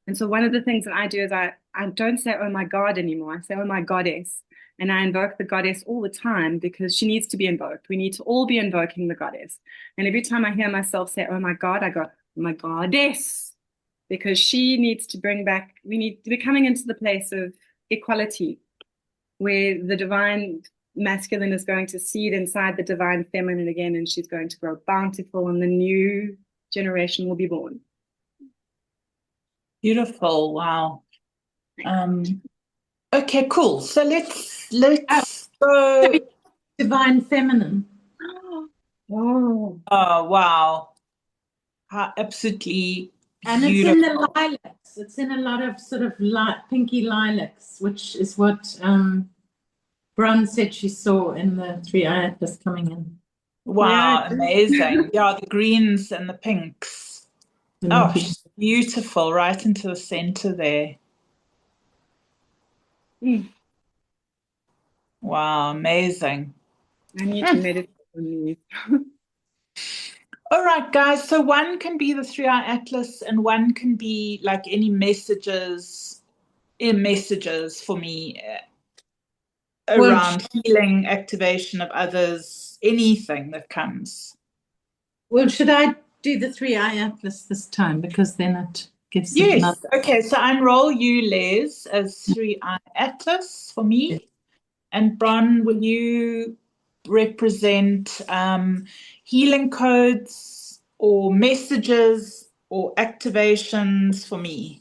And so one of the things that I do is I don't say, oh my God anymore. I say, oh my goddess. And I invoke the goddess all the time because she needs to be invoked. We need to all be invoking the goddess. And every time I hear myself say, oh my God, I go, oh my goddess, because she needs to bring back, we're coming into the place of equality, where the divine masculine is going to seed inside the divine feminine again, and she's going to grow bountiful, and the new generation will be born. Beautiful. Wow. Okay, cool. So let's go. Divine feminine. Oh, Oh, wow. Absolutely And it's in beautiful. the lilacs. It's in a lot of sort of light, pinky lilacs, which is what Bron said she saw in the 3i Atlas coming in. Wow, yeah. amazing. Yeah, the greens and the pinks. Oh, Mm. she's beautiful, right into the center there. Wow, amazing. I need to meditate on these. All right, guys. So one can be the 3i Atlas, and one can be like any messages for me around healing, activation of others, anything that comes. Well, should I do the 3i Atlas this time? Because then it gives them Yes. another. Okay. So I enroll you, Les, as 3i Atlas for me. And Bron, will you represent healing codes or messages or activations for me?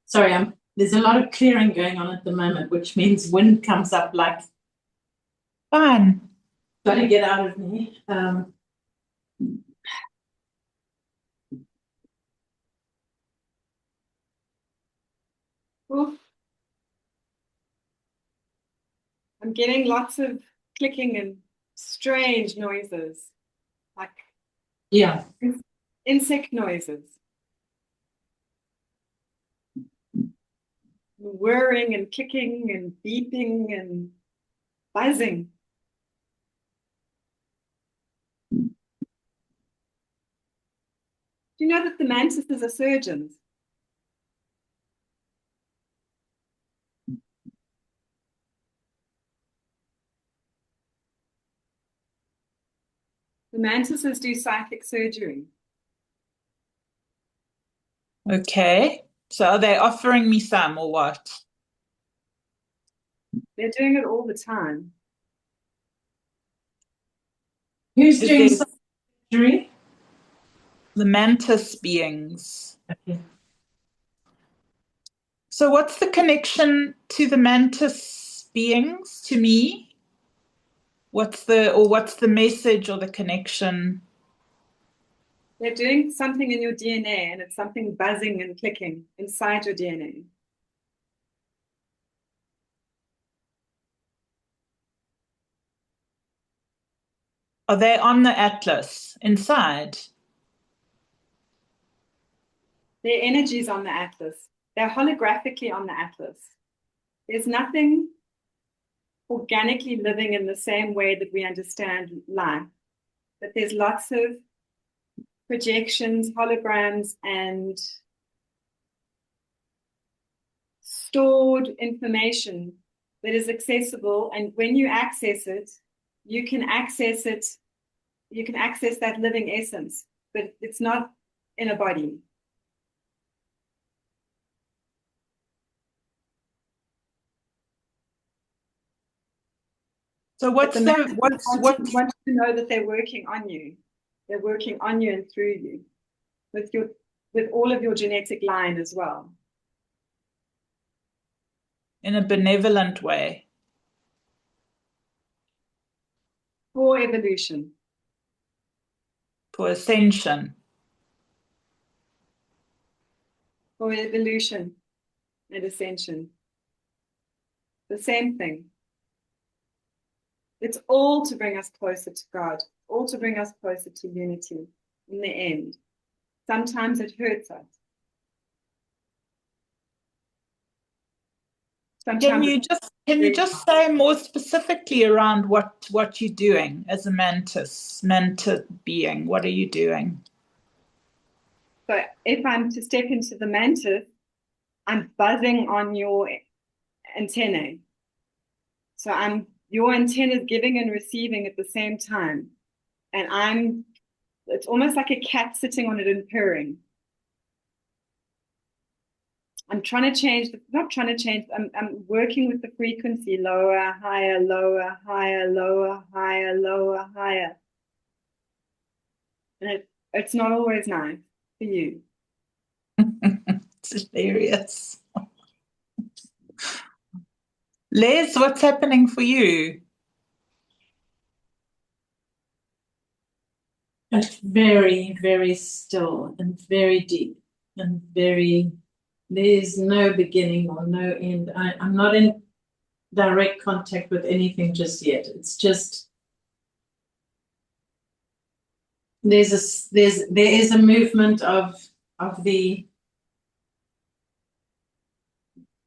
Sorry, there's a lot of clearing going on at the moment, which means wind comes up like. Fine. Got to get out of me. Oof. I'm getting lots of clicking and strange noises, like insect noises, whirring and clicking and beeping and buzzing. Do you know that the mantises are surgeons? The mantises do psychic surgery. Okay. So are they offering me some or what? They're doing it all the time. Who's Is doing there surgery? the mantis beings? Okay. So what's the connection to the mantis beings to me? What's the message or the connection? They're doing something in your DNA, and it's something buzzing and clicking inside your DNA. Are they on the atlas inside? Their energy's on the atlas. They're holographically on the atlas. There's nothing organically living in the same way that we understand life, but there's lots of projections, holograms, and stored information that is accessible. And when you access it, you can access it, you can access that living essence, but it's not in a body. So Want to know that they're working on you. They're working on you and through you, with all of your genetic line as well. in a benevolent way? For evolution. For ascension? For evolution and ascension. The same thing. It's all to bring us closer to God, all to bring us closer to unity in the end. Sometimes it hurts us. Sometimes Can you just say more specifically around what you're doing as a mantis being? What are you doing? so if I'm to step into the mantis, I'm buzzing on your antennae. So your antennae giving and receiving at the same time. And it's almost like a cat sitting on it and purring. I'm not trying to change, I'm working with the frequency, lower, higher, lower, higher, lower, higher, lower, higher. And it's not always nice for you. It's hilarious. Lez, what's happening for you? It's very, very still and very deep and there's no beginning or no end. I'm not in direct contact with anything just yet. It's just there is a movement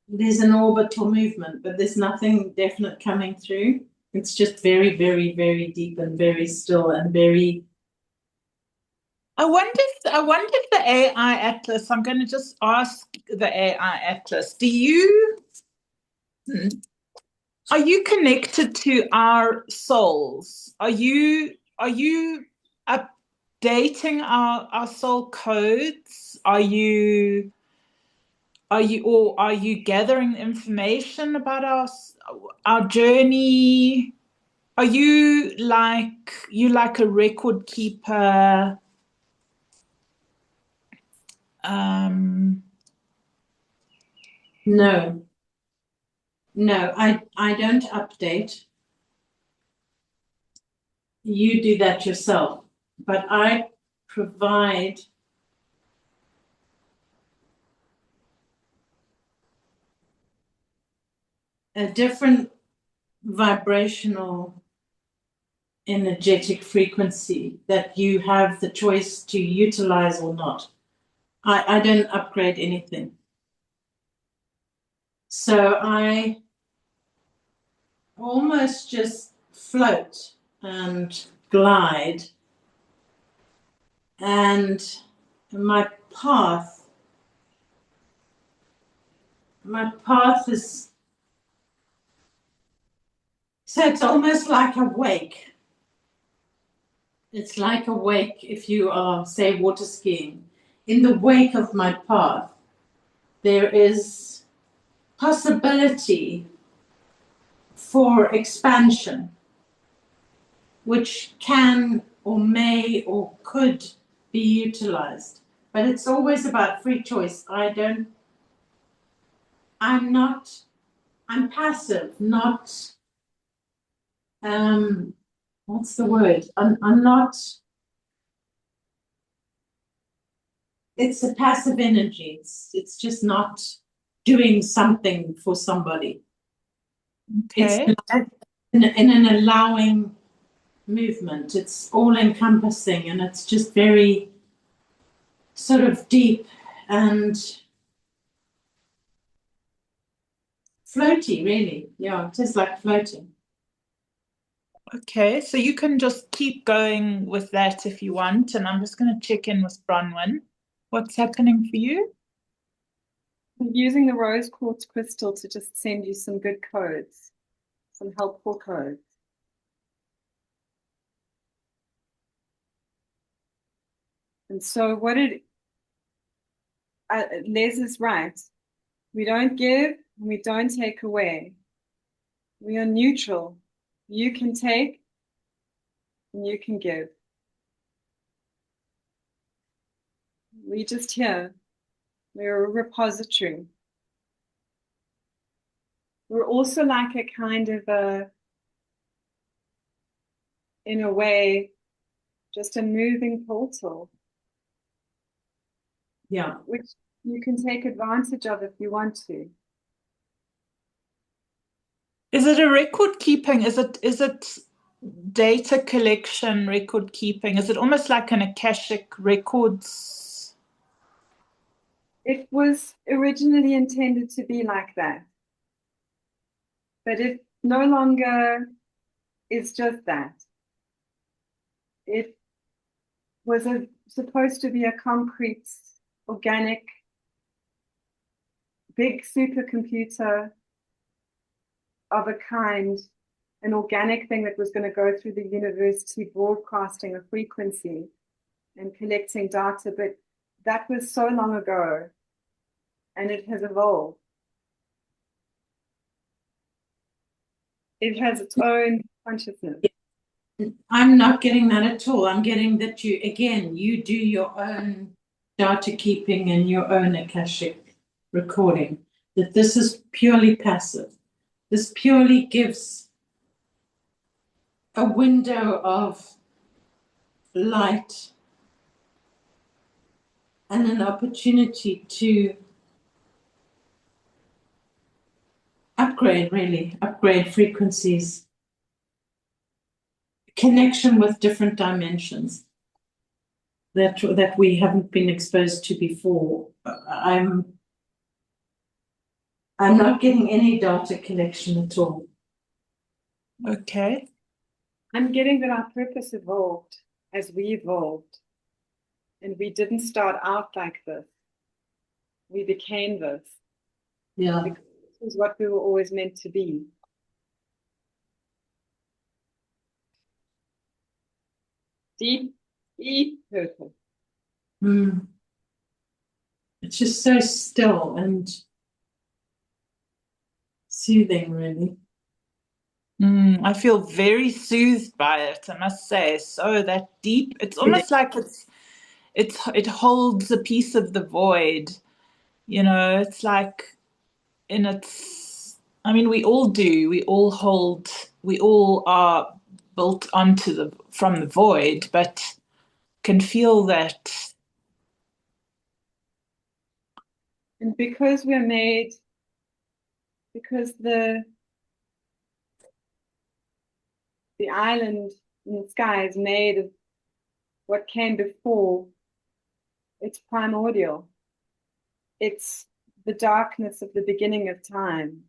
there's an orbital movement, but there's nothing definite coming through. It's just very, very, very deep and very still and very. I wonder if the AI Atlas, I'm going to just ask the AI Atlas, are you connected to our souls? Are you updating our soul codes? Are you gathering information about our journey? Are you like a record keeper? No, I don't update. You do that yourself, but I provide a different vibrational energetic frequency that you have the choice to utilize or not. I don't upgrade anything. So I almost just float and glide, and my path is, so it's almost like a wake. It's like a wake if you are, say, water skiing. In the wake of my path, there is possibility for expansion, which can or may or could be utilized. But it's always about free choice. I'm passive, not, what's the word? I'm not, it's a passive energy. It's just not doing something for somebody. Okay. It's in an allowing movement. It's all encompassing and it's just very sort of deep and floaty, really. Yeah, it is like floating. Okay, so you can just keep going with that if you want, and I'm just going to check in with Bronwyn. What's happening for you? I'm using the rose quartz crystal to just send you some good codes, some helpful codes. And so Les is right. We don't give and we don't take away. We are neutral. You can take and you can give. We just here. We're a repository. We're also like a kind of in a way, just a moving portal. Yeah. Which you can take advantage of if you want to. Is it a record keeping? Is it data collection, record keeping? Is it almost like an Akashic records? It was originally intended to be like that. But it no longer is just that. It was supposed to be a concrete, organic, big supercomputer of a kind, an organic thing that was going to go through the university broadcasting a frequency and collecting data. But that was so long ago, and it has evolved. It has its own consciousness. I'm not getting that at all. I'm getting that you do your own data keeping and your own Akashic recording, that this is purely passive. This purely gives a window of light and an opportunity to upgrade frequencies, connection with different dimensions that we haven't been exposed to before. I'm not getting any data collection at all. Okay. I'm getting that our purpose evolved as we evolved. And we didn't start out like this. We became this. Yeah. Because this is what we were always meant to be. Deep, deep purpose. It's just so still and soothing, really. I feel very soothed by it, I must say. So that deep, it's almost like it holds a piece of the void. You know, it's like in its, I mean, we all do, we all are built from the void, but can feel that. And because the island in the sky is made of what came before, it's primordial. It's the darkness of the beginning of time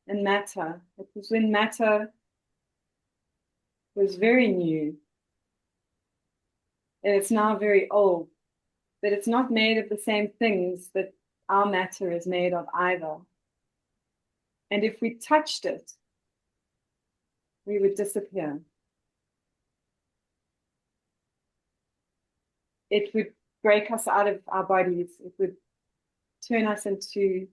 and matter. It was when matter was very new. And it's now very old. But it's not made of the same things that our matter is made of either. And if we touched it, we would disappear. It would break us out of our bodies. It would turn us into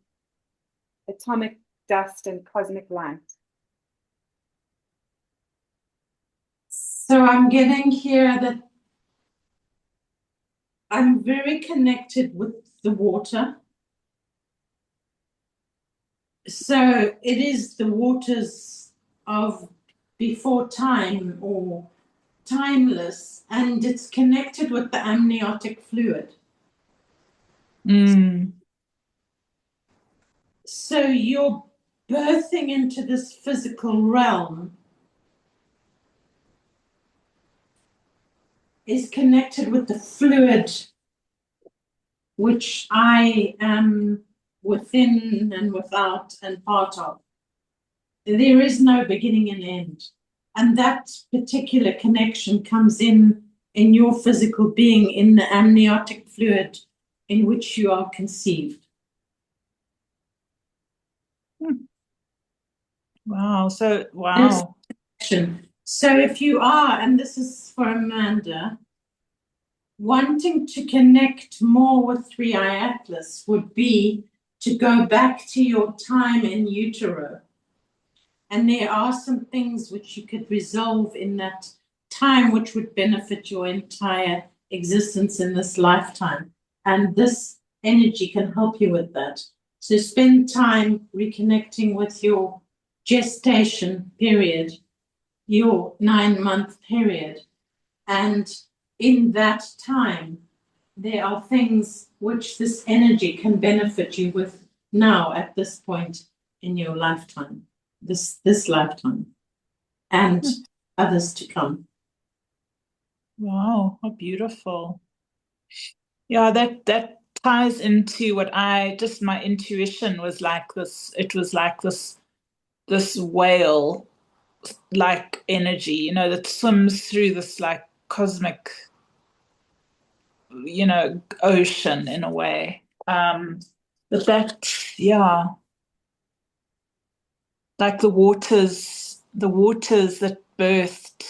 atomic dust and cosmic light. So I'm getting here that I'm very connected with the water. So it is the waters of before time or timeless, and it's connected with the amniotic fluid. So you're birthing into this physical realm is connected with the fluid, which I am within and without and part of. There is no beginning and end. And that particular connection comes in your physical being, in the amniotic fluid in which you are conceived. Wow. So, wow. So if you are, and this is for Amanda, wanting to connect more with 3i Atlas would be to go back to your time in utero. And there are some things which you could resolve in that time which would benefit your entire existence in this lifetime. And this energy can help you with that. So spend time reconnecting with your gestation period, your 9-month period. And in that time, there are things which this energy can benefit you with now at this point in your lifetime, this lifetime, and others to come. Wow, how beautiful. Yeah, that ties into what my intuition was like this. It was like this this whale like energy, you know, that swims through this like cosmic, you know, ocean in a way. But that, yeah, like the waters that birthed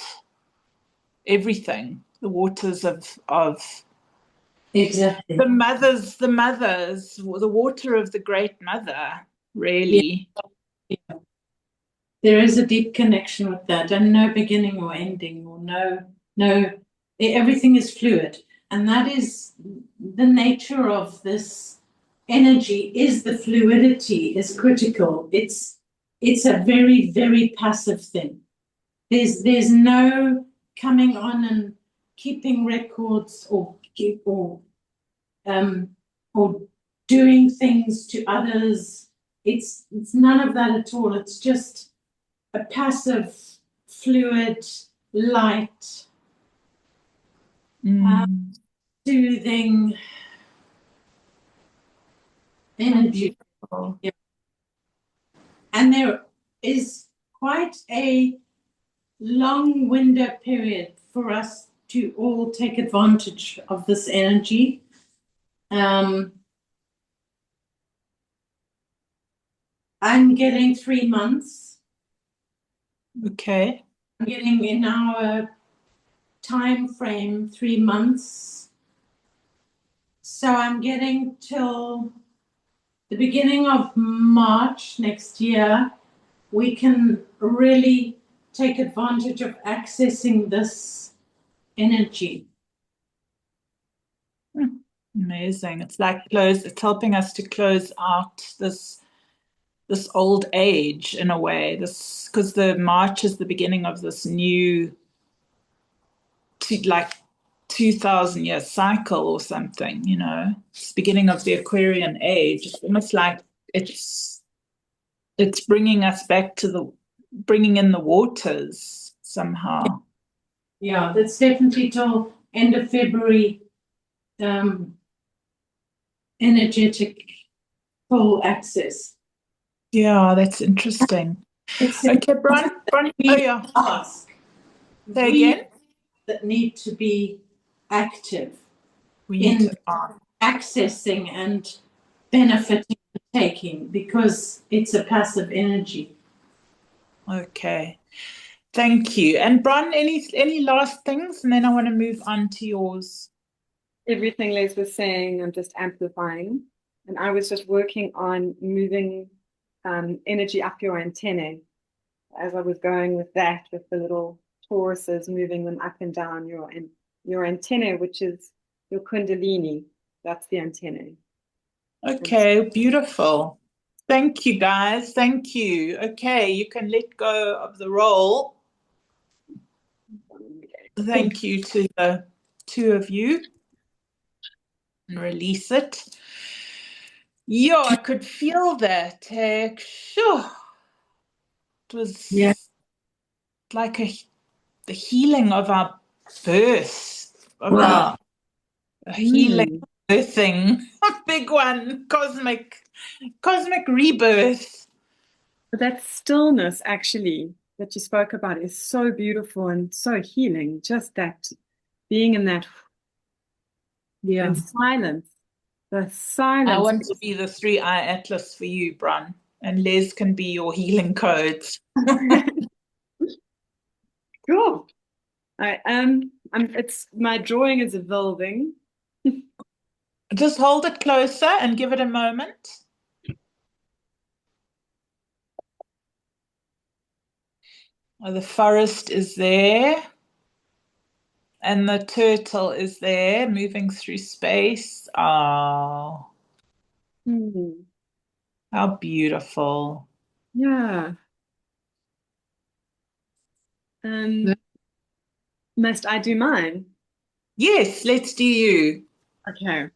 everything, the waters of Exactly. the mothers, the water of the great mother, really. Yeah. There is a deep connection with that, and no beginning or ending, or no, everything is fluid, and that is the nature of this energy. Is the fluidity is critical. It's a very, very passive thing. There's no coming on and keeping records um, or doing things to others. It's none of that at all. It's just a passive, fluid, light, soothing energy. Yeah. And there is quite a long window period for us to all take advantage of this energy. I'm getting 3 months. Okay. I'm getting in our time frame 3 months. So I'm getting till the beginning of March next year. We can really take advantage of accessing this energy. Amazing. It's like it's helping us to close out this old age in a way. This because the March is the beginning of this new like 2,000 year cycle or something, you know. It's the beginning of the Aquarian age. It's almost like it's bringing us back to bringing in the waters somehow. Yeah, that's definitely till end of February. Energetic full access. Yeah, that's interesting. Okay, Bron, oh yeah. Ask. Say again? That need to be active We need in to ask. accessing and benefiting and taking, because it's a passive energy. Okay. Thank you. And Bron, any last things? And then I want to move on to yours. Everything Lez was saying, I'm just amplifying. And I was just working on moving energy up your antennae as I was going with that, with the little Tauruses, moving them up and down your antennae, which is your kundalini. That's the antennae. Okay, beautiful. Thank you, guys. Thank you. Okay, you can let go of the roll. Thank you to the two of you. And release it. Yeah, I could feel that. Sure. It was like the healing of our birth, of our healing, birthing, big one, cosmic rebirth. But that stillness, actually, that you spoke about is so beautiful and so healing. Just that being in that and silence. The silence. I want to be the 3-eye atlas for you, Bron, and Lez can be your healing codes. Cool. It's my drawing is evolving. Just hold it closer and give it a moment. Oh, the forest is there. And the turtle is there, moving through space. Oh, how beautiful. Yeah. Must I do mine? Yes, let's do you. Okay.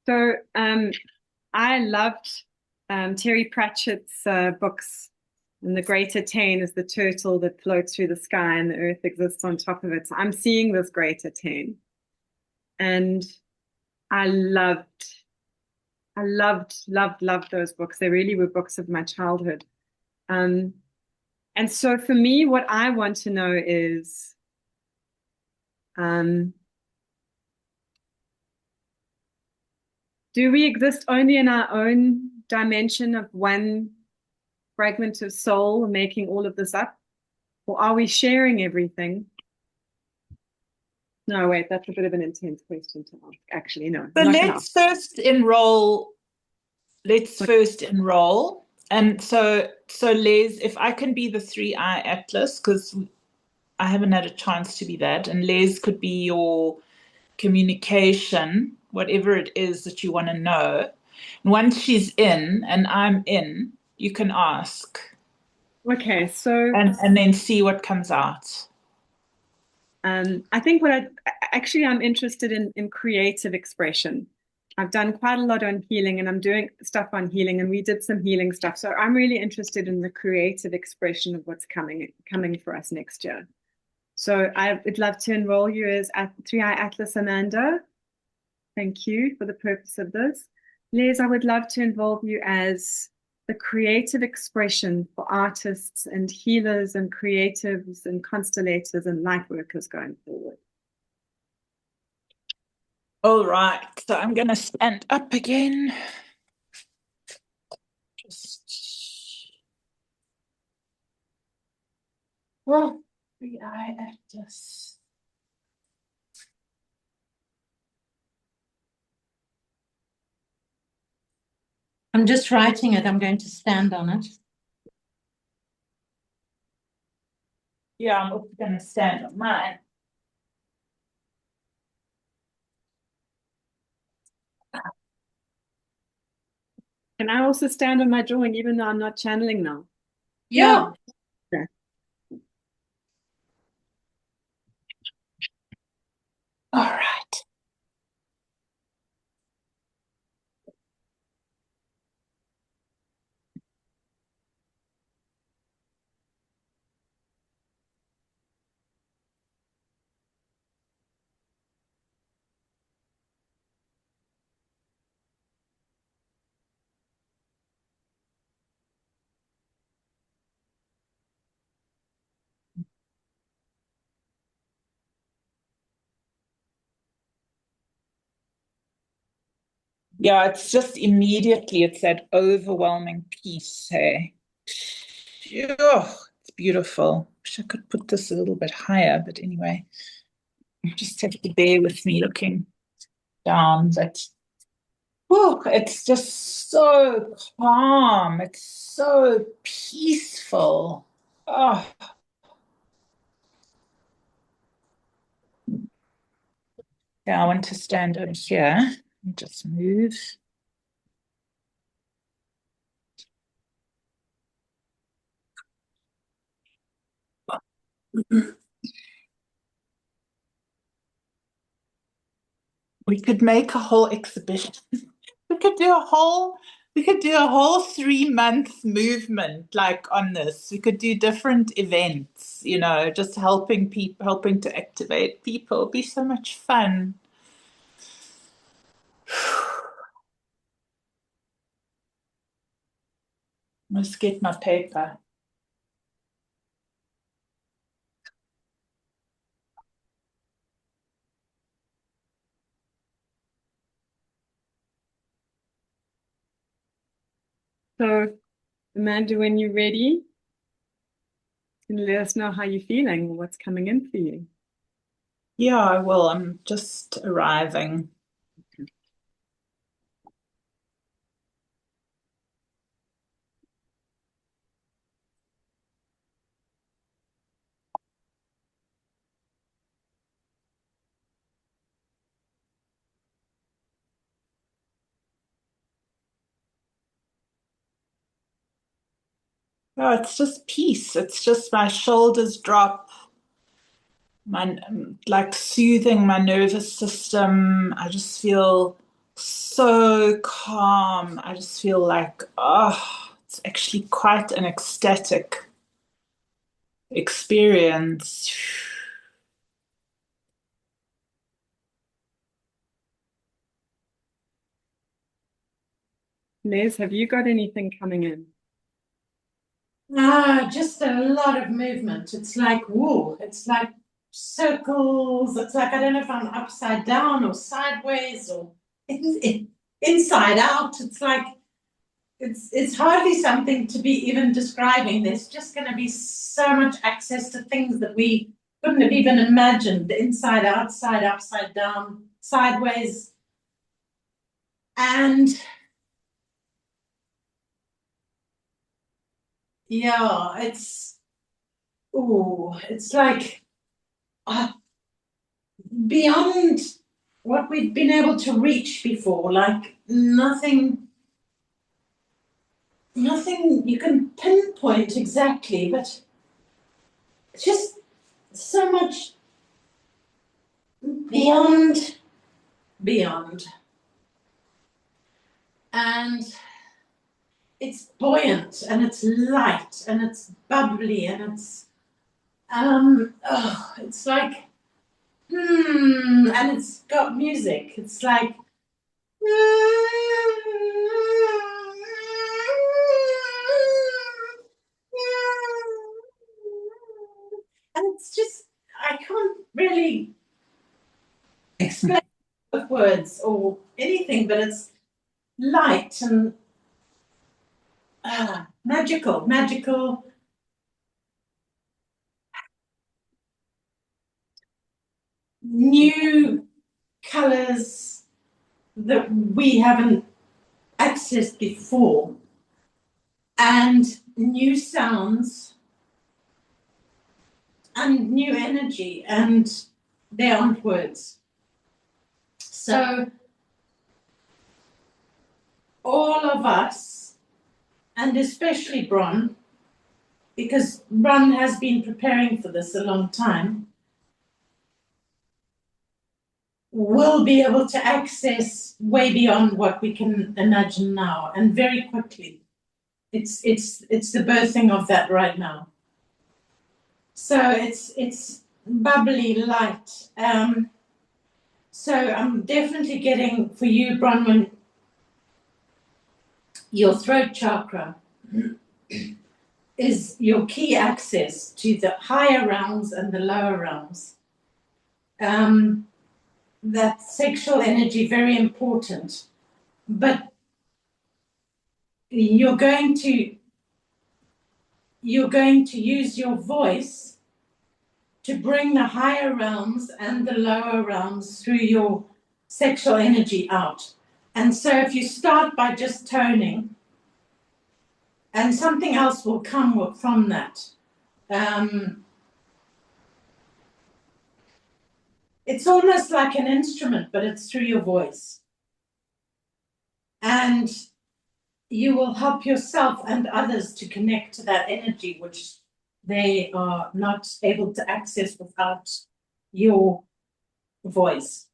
So I loved Terry Pratchett's books. And the great Attain is the turtle that floats through the sky and the earth exists on top of it. So I'm seeing this great Attain. And I loved those books. They really were books of my childhood. And so for me, what I want to know is, do we exist only in our own dimension of one fragment of soul making all of this up? Or are we sharing everything? No, wait, that's a bit of an intense question to ask. Actually, no. So let's first enroll. And so Lez, if I can be the three-eye atlas, because I haven't had a chance to be that, and Lez could be your communication, whatever it is that you want to know. And once she's in and I'm in, you can ask. Okay, so and then see what comes out. I think I'm interested in creative expression. I've done quite a lot on healing and I'm doing stuff on healing and we did some healing stuff. So I'm really interested in the creative expression of what's coming for us next year. So I would love to enroll you as Three-Eye Atlas Amanda. Thank you for the purpose of this. Lez, I would love to involve you as the creative expression for artists and healers and creatives and constellators and light workers going forward. All right, so I'm going to stand up again. Well, Three-Eye Atlas. I'm just writing it. I'm going to stand on it. Yeah, I'm also going to stand on mine. Can I also stand on my drawing even though I'm not channeling now? Yeah. Okay. All right. Yeah, it's just immediately, it's that overwhelming peace, hey? Oh, it's beautiful. Wish I could put this a little bit higher, but anyway, you just have to bear with me looking down. But it's just so calm. It's so peaceful. Oh, yeah, I want to stand over here and just move. We could make a whole exhibition. We could do a whole 3 month movement like on this. We could do different events, just helping people, helping to activate people. It'd be so much fun. Let's get my paper. So, Amanda, when you're ready, can you let us know how you're feeling or what's coming in for you? Yeah, I will. I'm just arriving. Oh, it's just peace. It's just my shoulders drop, my like soothing my nervous system. I just feel so calm. I just feel like, it's actually quite an ecstatic experience. Lez, have you got anything coming in? Just a lot of movement. It's like, whoa, it's like circles. It's like, I don't know if I'm upside down or sideways or inside out. It's like, it's hardly something to be even describing. There's just going to be so much access to things that we couldn't have even imagined. Inside, outside, upside down, sideways. And yeah, it's like beyond what we've been able to reach before, like nothing you can pinpoint exactly, but it's just so much beyond. And it's buoyant and it's light and it's bubbly and it's it's like and it's got music. It's like and it's just, I can't really explain with words or anything, but it's light and magical. New colors that we haven't accessed before, and new sounds and new energy, and there aren't words. So all of us, and especially Bron, because Bron has been preparing for this a long time, will be able to access way beyond what we can imagine now, and very quickly. It's the birthing of that right now. So it's bubbly light. So I'm definitely getting for you, Bronwyn, your throat chakra is your key access to the higher realms and the lower realms. That sexual energy, very important, but you're going to use your voice to bring the higher realms and the lower realms through your sexual energy out. And so if you start by just toning, and something else will come from that. It's almost like an instrument, but it's through your voice. And you will help yourself and others to connect to that energy, which they are not able to access without your voice.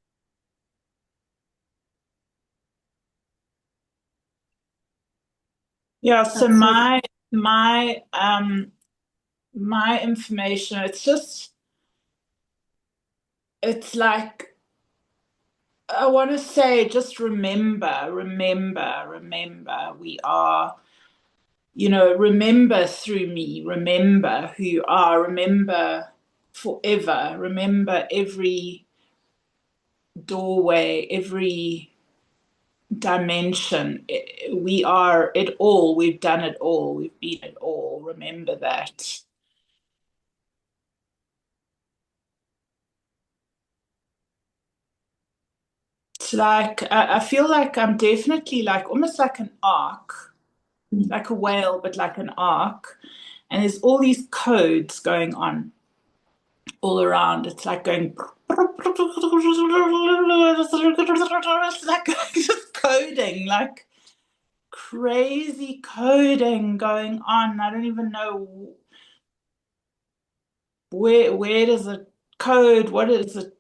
Yeah, so my information, it's like, I want to say, just remember, we are, remember through me, remember who you are, remember forever, remember every doorway, every dimension. We are it all, we've done it all, we've been it all, remember that. It's like, I feel like I'm definitely like almost like an arc, like a whale, but like an arc. And there's all these codes going on all around. It's like going, it's like just coding, like crazy coding going on. I don't even know where does it code? What is it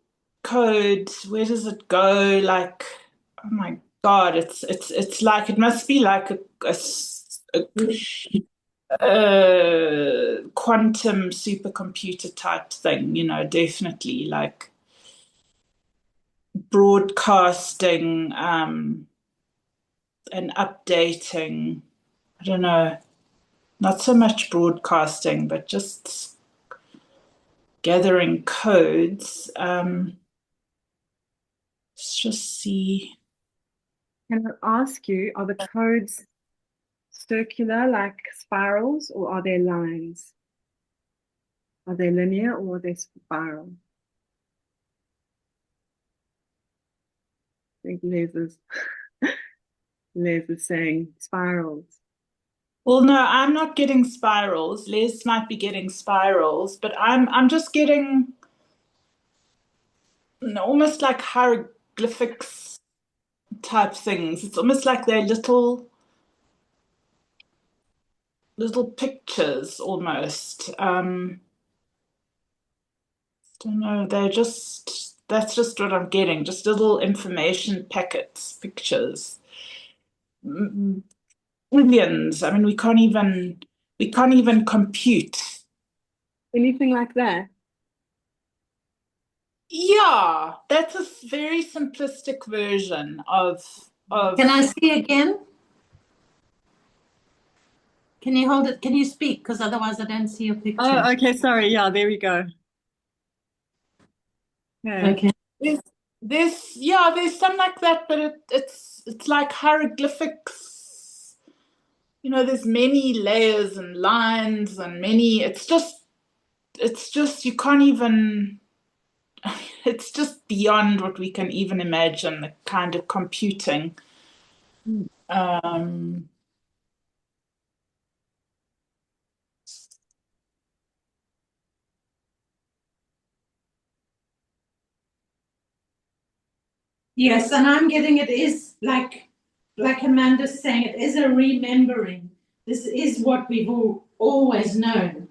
code? Where does it go? Like, oh my God, it's like it must be like a quantum supercomputer type thing, definitely like broadcasting and updating. I don't know. not so much broadcasting, but just gathering codes. Let's just see. Can I ask you, are the codes circular like spirals, or are they lines? Are they linear or are they spiral? I think Lez is saying spirals. Well, no, I'm not getting spirals. Les might be getting spirals, but I'm just getting almost like hieroglyphics type things. It's almost like they're little pictures almost. Don't know. That's just what I'm getting. Just little information packets, pictures. Millions. I mean, we can't even compute. Anything like that? Yeah, that's a very simplistic version of. Can I see again? Can you hold it? Can you speak? Because otherwise I don't see your picture. Oh, okay. Sorry. Yeah, there we go. Yeah. Okay. There's some like that, but it's like hieroglyphics. There's many layers and lines and many. It's just you can't even. It's just beyond what we can even imagine. The kind of computing. Um, Yes, and I'm getting it is like Amanda's saying, it is a remembering. This is what we've always known,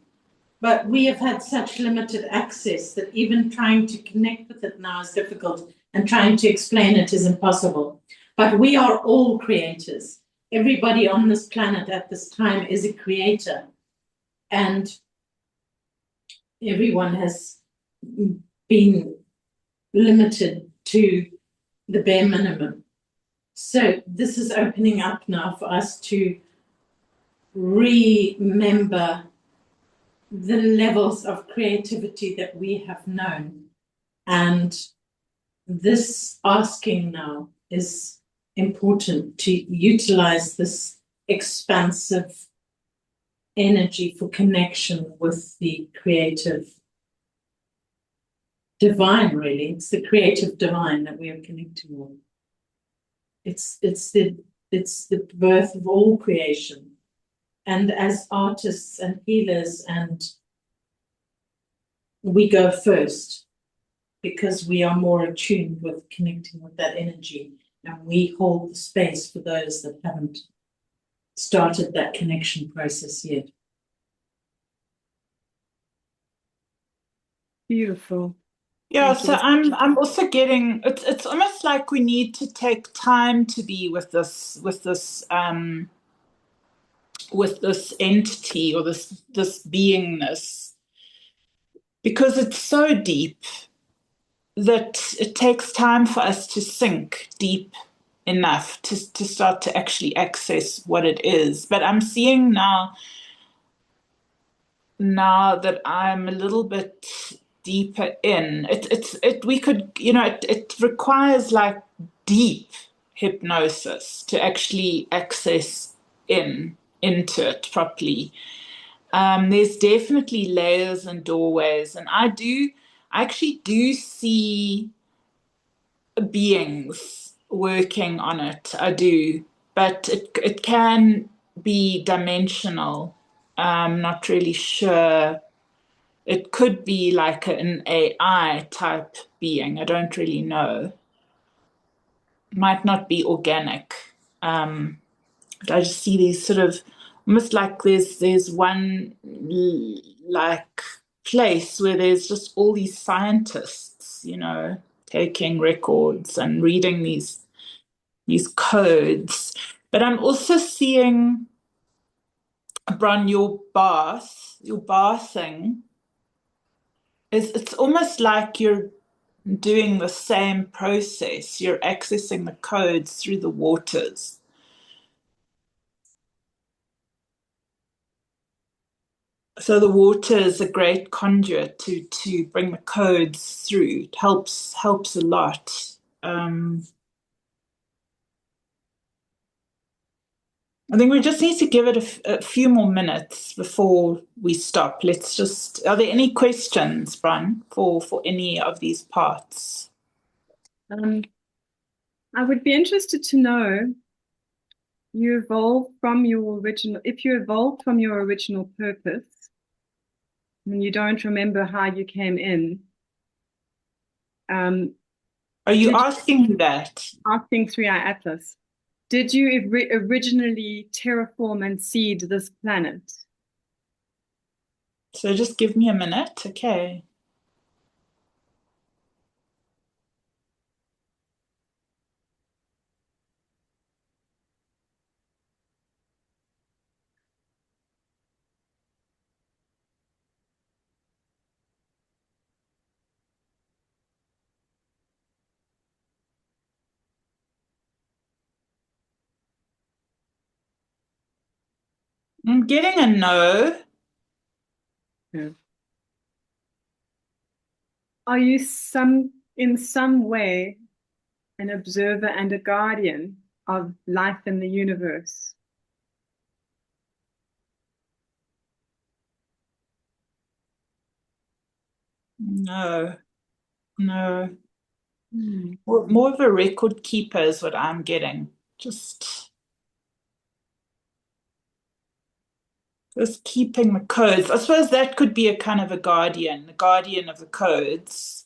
but we have had such limited access that even trying to connect with it now is difficult, and trying to explain it is impossible. But we are all creators. Everybody on this planet at this time is a creator, and everyone has been limited to the bare minimum. So this is opening up now for us to remember the levels of creativity that we have known. And this asking now is important, to utilize this expansive energy for connection with the creative divine, really. It's the creative divine that we are connecting with. It's the birth of all creation. And as artists and healers, and we go first because we are more attuned with connecting with that energy, and we hold the space for those that haven't started that connection process yet. Beautiful. Yeah, so I'm also getting it's almost like we need to take time to be with this entity, or this beingness, because it's so deep that it takes time for us to sink deep enough to start to actually access what it is. But I'm seeing now that I'm a little bit deeper in it requires like deep hypnosis to actually access into it properly. There's definitely layers and doorways, and I actually do see beings working on it. I do, but it can be dimensional. I'm not really sure. It could be like an AI type being. I don't really know. Might not be organic. But I just see these sort of almost like there's one like place where there's just all these scientists, taking records and reading these codes. But I'm also seeing, Bron, your bathing it's almost like you're doing the same process. You're accessing the codes through the waters. So the water is a great conduit to bring the codes through. It helps a lot. I think we just need to give it a few more minutes before we stop. Are there any questions, Bron, for any of these parts? I would be interested to know, if you evolved from your original purpose and you don't remember how you came in, Are you did asking me that? asking 3i Atlas, did you originally terraform and seed this planet? So just give me a minute, okay. I'm getting a no. Yeah. Are you in some way an observer and a guardian of life in the universe? No, no. More of a record keeper is what I'm getting. Just keeping the codes. I suppose that could be a kind of a guardian, the guardian of the codes.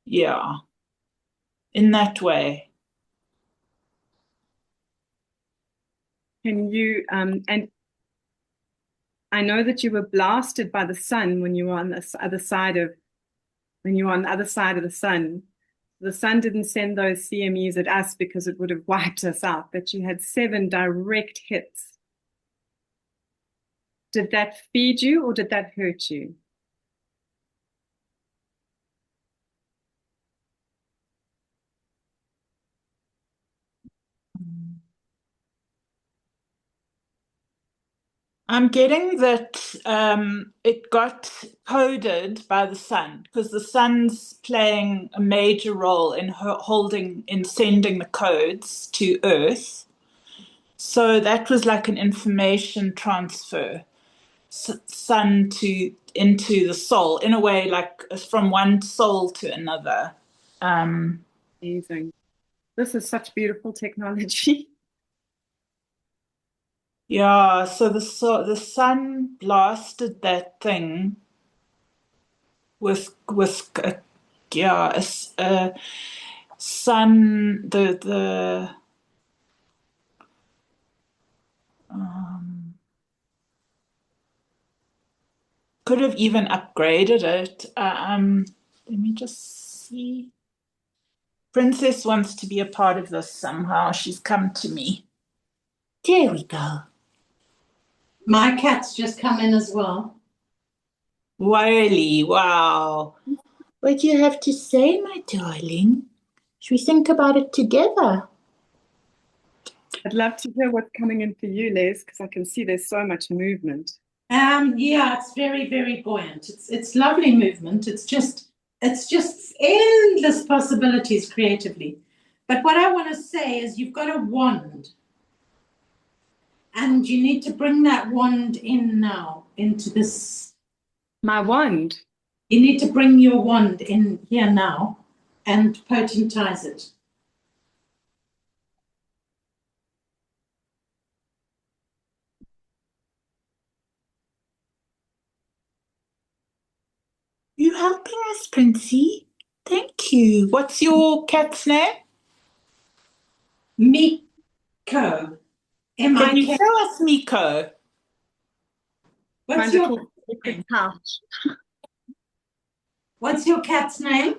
Yeah, in that way. Can you and I know that you were blasted by the sun when you were on the other side of the sun. The sun didn't send those CMEs at us because it would have wiped us out, but you had 7 direct hits. Did that feed you or did that hurt you? I'm getting that it got coded by the sun because the sun's playing a major role in sending the codes to Earth. So that was like an information transfer, sun to into the soul in a way, like from one soul to another. Amazing. This is such beautiful technology. Yeah, so the sun blasted that thing with yeah a sun the could have even upgraded it. Let me just see. Princess wants to be a part of this somehow. She's come to me. There we go. My cat's just come in as well. Wiley, wow. What do you have to say, my darling? Should we think about it together? I'd love to hear what's coming in for you, Les, because I can see there's so much movement. Yeah, it's very, very buoyant. It's lovely movement. It's just endless possibilities creatively. But what I want to say is you've got a wand. And you need to bring that wand in now into this. My wand. You need to bring your wand in here now and potentize it. You helping us, Princey? Thank you. What's your cat's name? Miko. Can you M-I-K. show us Miko? What's your cat's name?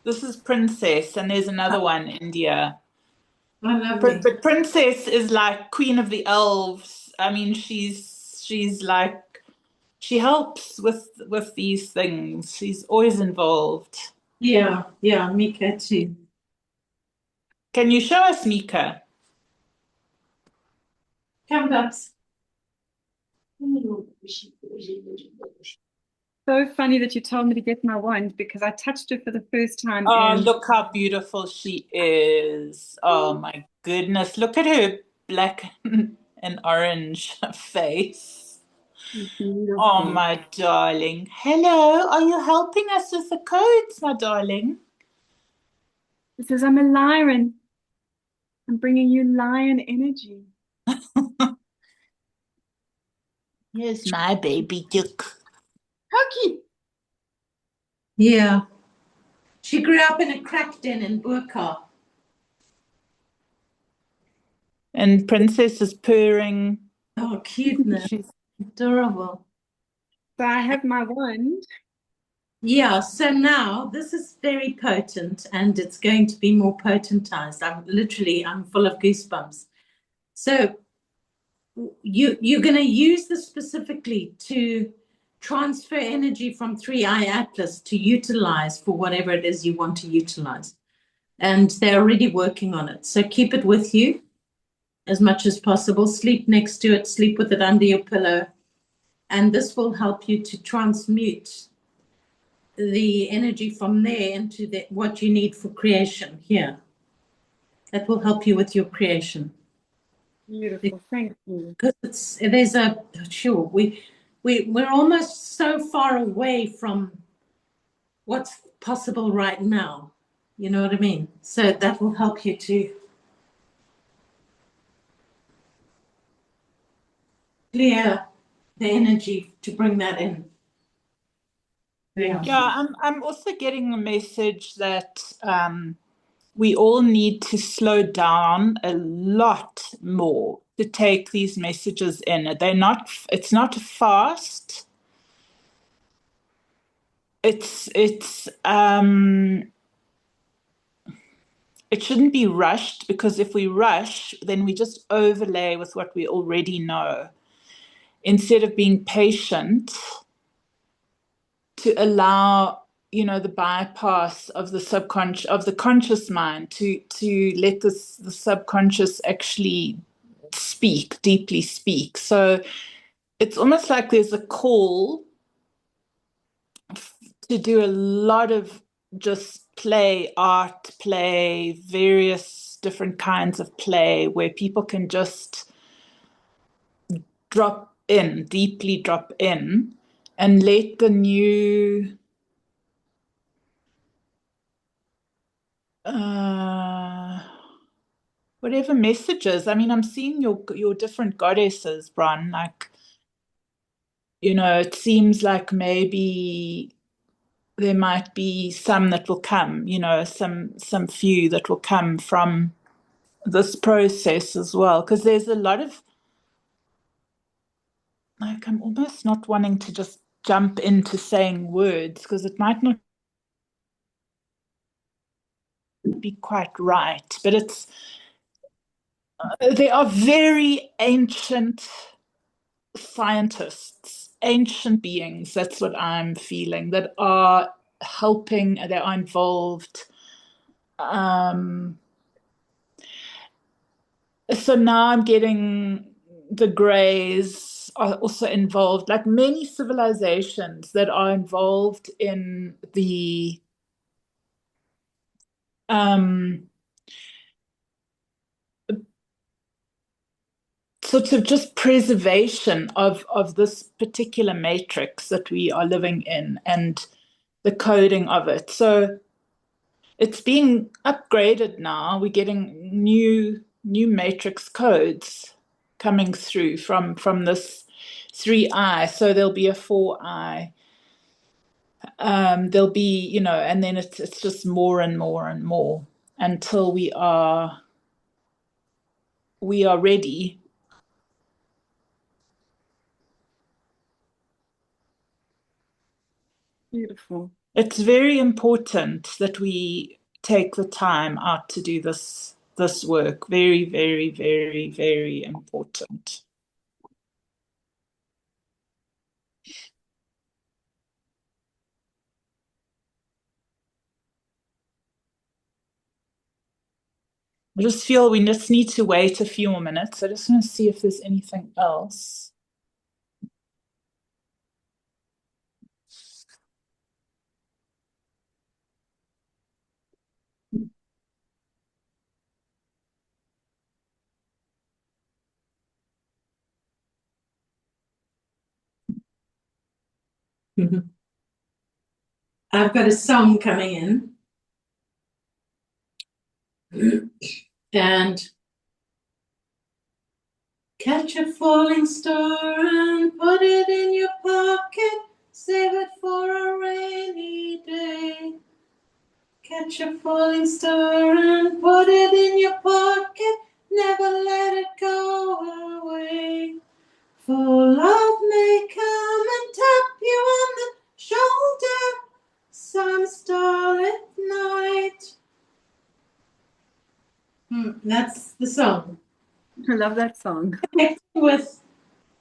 This is Princess, and there's another one, India. Oh, lovely. But Princess is like Queen of the Elves. I mean, she's like she helps with these things. She's always involved. Yeah, Miko too. Can you show us Mika? Come, Babs. So funny that you told me to get my wand because I touched her for the first time Oh, in. look how beautiful she is. Oh my goodness. Look at her black and orange face. Oh, Beautiful. my darling. Hello, are you helping us with the codes, my darling? It says, I'm a lion. I'm bringing you lion energy. Here's my baby duck. Hoki. Yeah. She grew up in a crack den in Burka. And Princess is purring. Oh, cuteness. She's Adorable. So I have my wand. Yeah, so now this is very potent and it's going to be more potentized. I'm full of goosebumps. So you're going to use this specifically to transfer energy from 3i Atlas to utilize for whatever it is you want to utilize. And they're already working on it. So keep it with you as much as possible. Sleep next to it, sleep with it under your pillow. And this will help you to transmute the energy from there into what you need for creation here. That will help you with your creation. Beautiful. Thank you. Because we're almost so far away from what's possible right now. You know what I mean? So that will help you to clear the energy to bring that in. Thank Yeah. you. Yeah, I'm also getting a message that we all need to slow down a lot more to take these messages in. It's not fast. It shouldn't be rushed because if we rush, then we just overlay with what we already know instead of being patient to allow the bypass of the subconscious of the conscious mind to let the subconscious actually deeply speak. So it's almost like there's a call to do a lot of just play, various different kinds of play where people can just deeply drop in and let the new whatever messages. I mean, I'm seeing your different goddesses, Bron. Like, it seems like maybe there might be some that will come, some few that will come from this process as well. Because there's a lot of like I'm almost not wanting to just jump into saying words because it might not be quite right, but they are very ancient scientists, ancient beings. That's what I'm feeling that are helping, they are involved. So now I'm getting the Greys are also involved, like many civilizations that are involved in the um, sort of just preservation of this particular matrix that we are living in and the coding of it. So it's being upgraded now. We're getting new matrix codes coming through from this 3i. So there'll be a 4i. There'll be, and then it's just more and more and more until we are ready. Beautiful. It's very important that we take the time out to do this work. Very, very, very, very important. I just feel we just need to wait a few more minutes. I just want to see if there's anything else. I've got a song coming in. And catch a falling star and put it in your pocket. Save it for a rainy day. Catch a falling star and put it in your pocket. Never let it go away. For love may come and tap you on the shoulder some starlit night. That's the song. I love that song.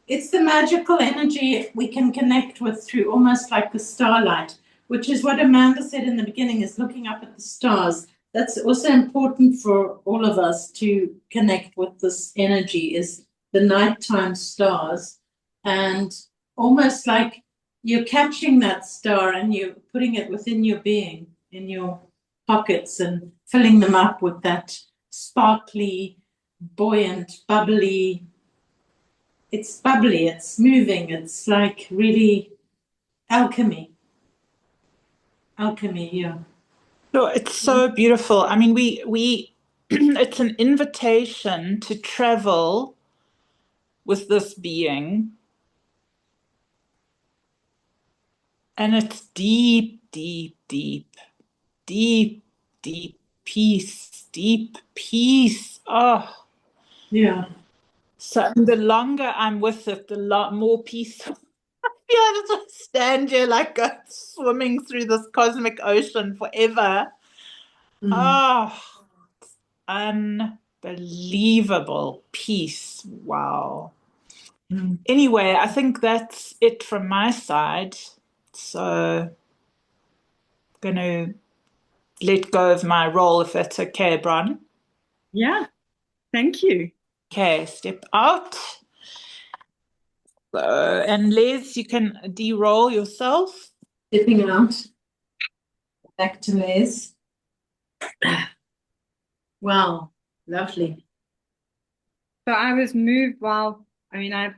It's the magical energy we can connect with through almost like the starlight, which is what Amanda said in the beginning, is looking up at the stars. That's also important for all of us to connect with this energy, is the nighttime stars. And almost like you're catching that star and you're putting it within your being, in your pockets, and filling them up with that sparkly, buoyant, bubbly. It's bubbly, it's moving, it's like really alchemy. Alchemy, yeah. So it's so beautiful. I mean, we it's an invitation to travel with this being. And it's deep, deep, deep, deep, deep peace, deep peace. Oh, Yeah. so the longer I'm with it, the lot more peaceful. Yeah, I just want to stand here like swimming through this cosmic ocean forever. Oh, unbelievable peace. Wow. Anyway, I think that's it from my side. So, going to let go of my role if that's okay, Bron. Yeah, thank you. Okay, step out. And Lez, you can de-roll yourself. Stepping out. Back to Lez. Wow, lovely. So I was moved I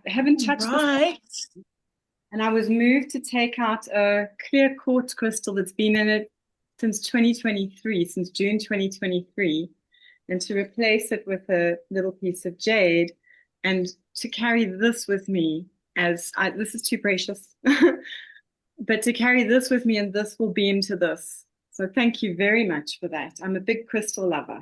haven't touched this, Right. and I was moved to take out a clear quartz crystal that's been in it since 2023, since June 2023, and to replace it with a little piece of jade, and to carry this with me this is too precious, but to carry this with me, and this will be into this. So thank you very much for that. I'm a big crystal lover.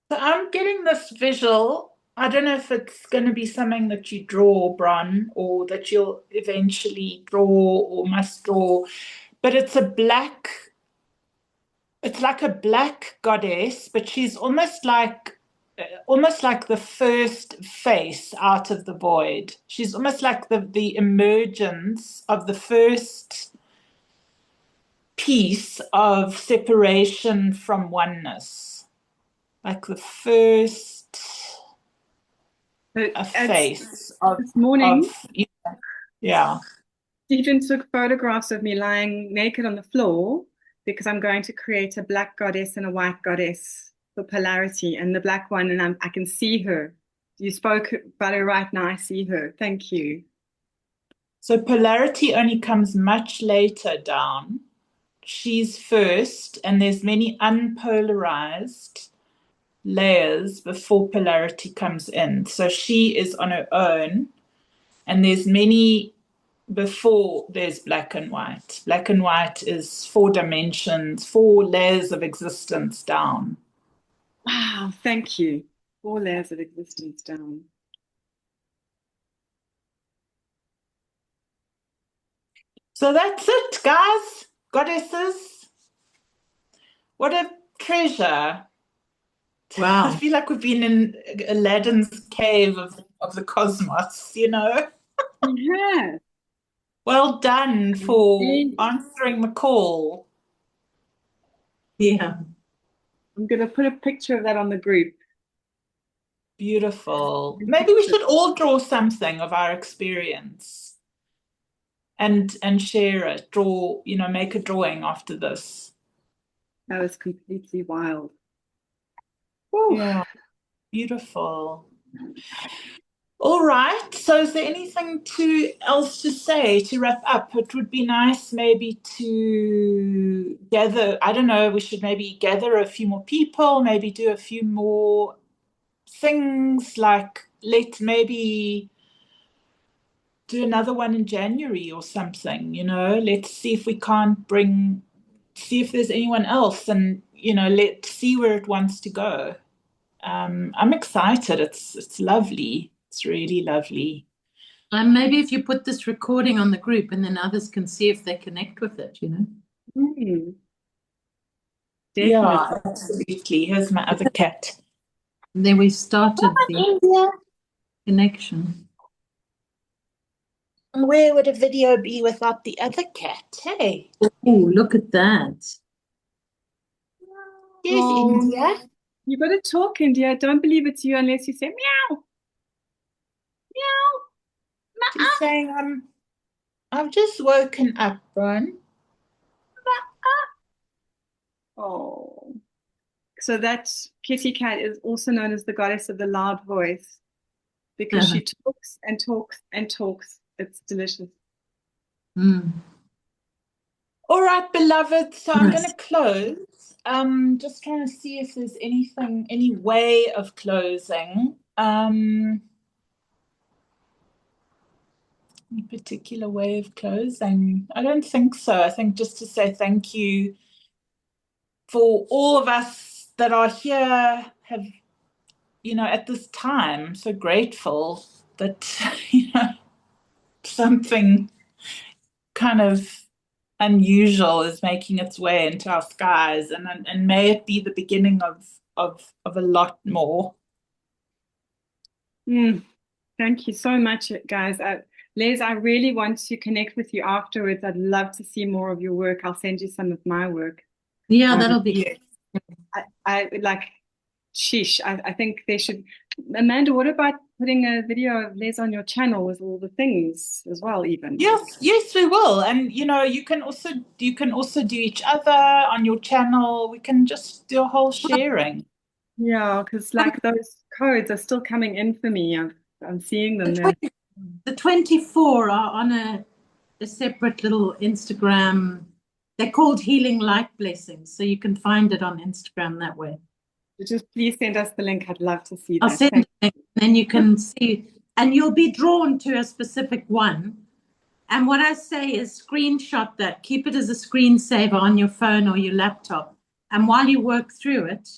So I'm getting this visual. I don't know if it's going to be something that you draw, Bron, or that you'll eventually draw or must draw, but it's like a black goddess, but she's almost like the first face out of the void. She's almost like the emergence of the first piece of separation from oneness, like the first face this morning, yeah. Stephen took photographs of me lying naked on the floor because I'm going to create a black goddess and a white goddess for polarity, and the black one, and I can see her. You spoke about her right now. I see her. Thank you. So polarity only comes much later down. She's first, and there's many unpolarized layers before polarity comes in. So she is on her own, and there's many before there's black and white. Black and white is 4 dimensions, 4 layers of existence down. Wow, thank you. 4 layers of existence down. So that's it, guys. Goddesses. What a treasure. Wow. I feel like we've been in Aladdin's cave of the cosmos, you know? Yeah. Well done for answering the call. Yeah. I'm going to put a picture of that on the group. Beautiful. Maybe we should all draw something of our experience and share it. Draw, make a drawing after this. That was completely wild. Yeah, beautiful. All right. So is there anything else to say to wrap up? It would be nice maybe to gather, I don't know, we should maybe gather a few more people, maybe do a few more things, like let's maybe do another one in January or something, let's see if we can't see if there's anyone else, and, let's see where it wants to go. I'm excited. It's lovely. It's really lovely. Maybe if you put this recording on the group and then others can see if they connect with it, Mm, Yeah, definitely. absolutely. Here's my other cat. Then we started the India. connection. Where would a video be without the other cat? Hey, Oh, look at that. here's India. You got to talk, India. Don't believe it's you unless you say meow. Meow. She's saying, I've just woken up, Bron. Oh. So that kitty cat is also known as the goddess of the loud voice because she talks and talks and talks. It's delicious. Mm. All right, beloved. So I'm Nice. going to close. Just trying to see if there's any way of closing. Any particular way of closing? I don't think so. I think just to say thank you for all of us that are here, have, at this time, so grateful that, something kind of unusual is making its way into our skies, and may it be the beginning of a lot more. Thank you so much, guys. Lez, I really want to connect with you afterwards. I'd love to see more of your work. I'll send you some of my work. Yeah, that'll be. I like, sheesh. I think they should. Amanda, what about putting a video of Les on your channel with all the things as well, even? Yes, we will. And you can also do each other on your channel. We can just do a whole sharing. Yeah, because like those codes are still coming in for me. I'm seeing them there. The 24 are on a separate little Instagram. They're called Healing Light Blessings. So you can find it on Instagram that way. Just please send us the link. I'd love to see that. I'll send it, and then you can see, and you'll be drawn to a specific one. And what I say is screenshot that, keep it as a screensaver on your phone or your laptop. And while you work through it,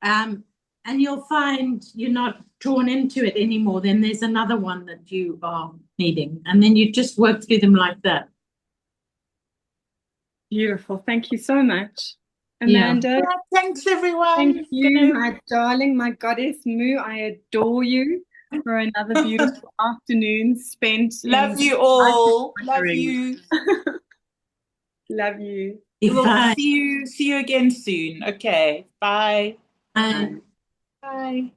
and you'll find you're not drawn into it anymore, then there's another one that you are needing. And then you just work through them like that. Beautiful. Thank you so much. Amanda. Yeah, thanks, everyone. Thank you, my darling, my goddess Moo. I adore you for another beautiful afternoon spent. Love you all. Love you. Love you. We'll see you again soon. Okay. Bye. Bye. Bye.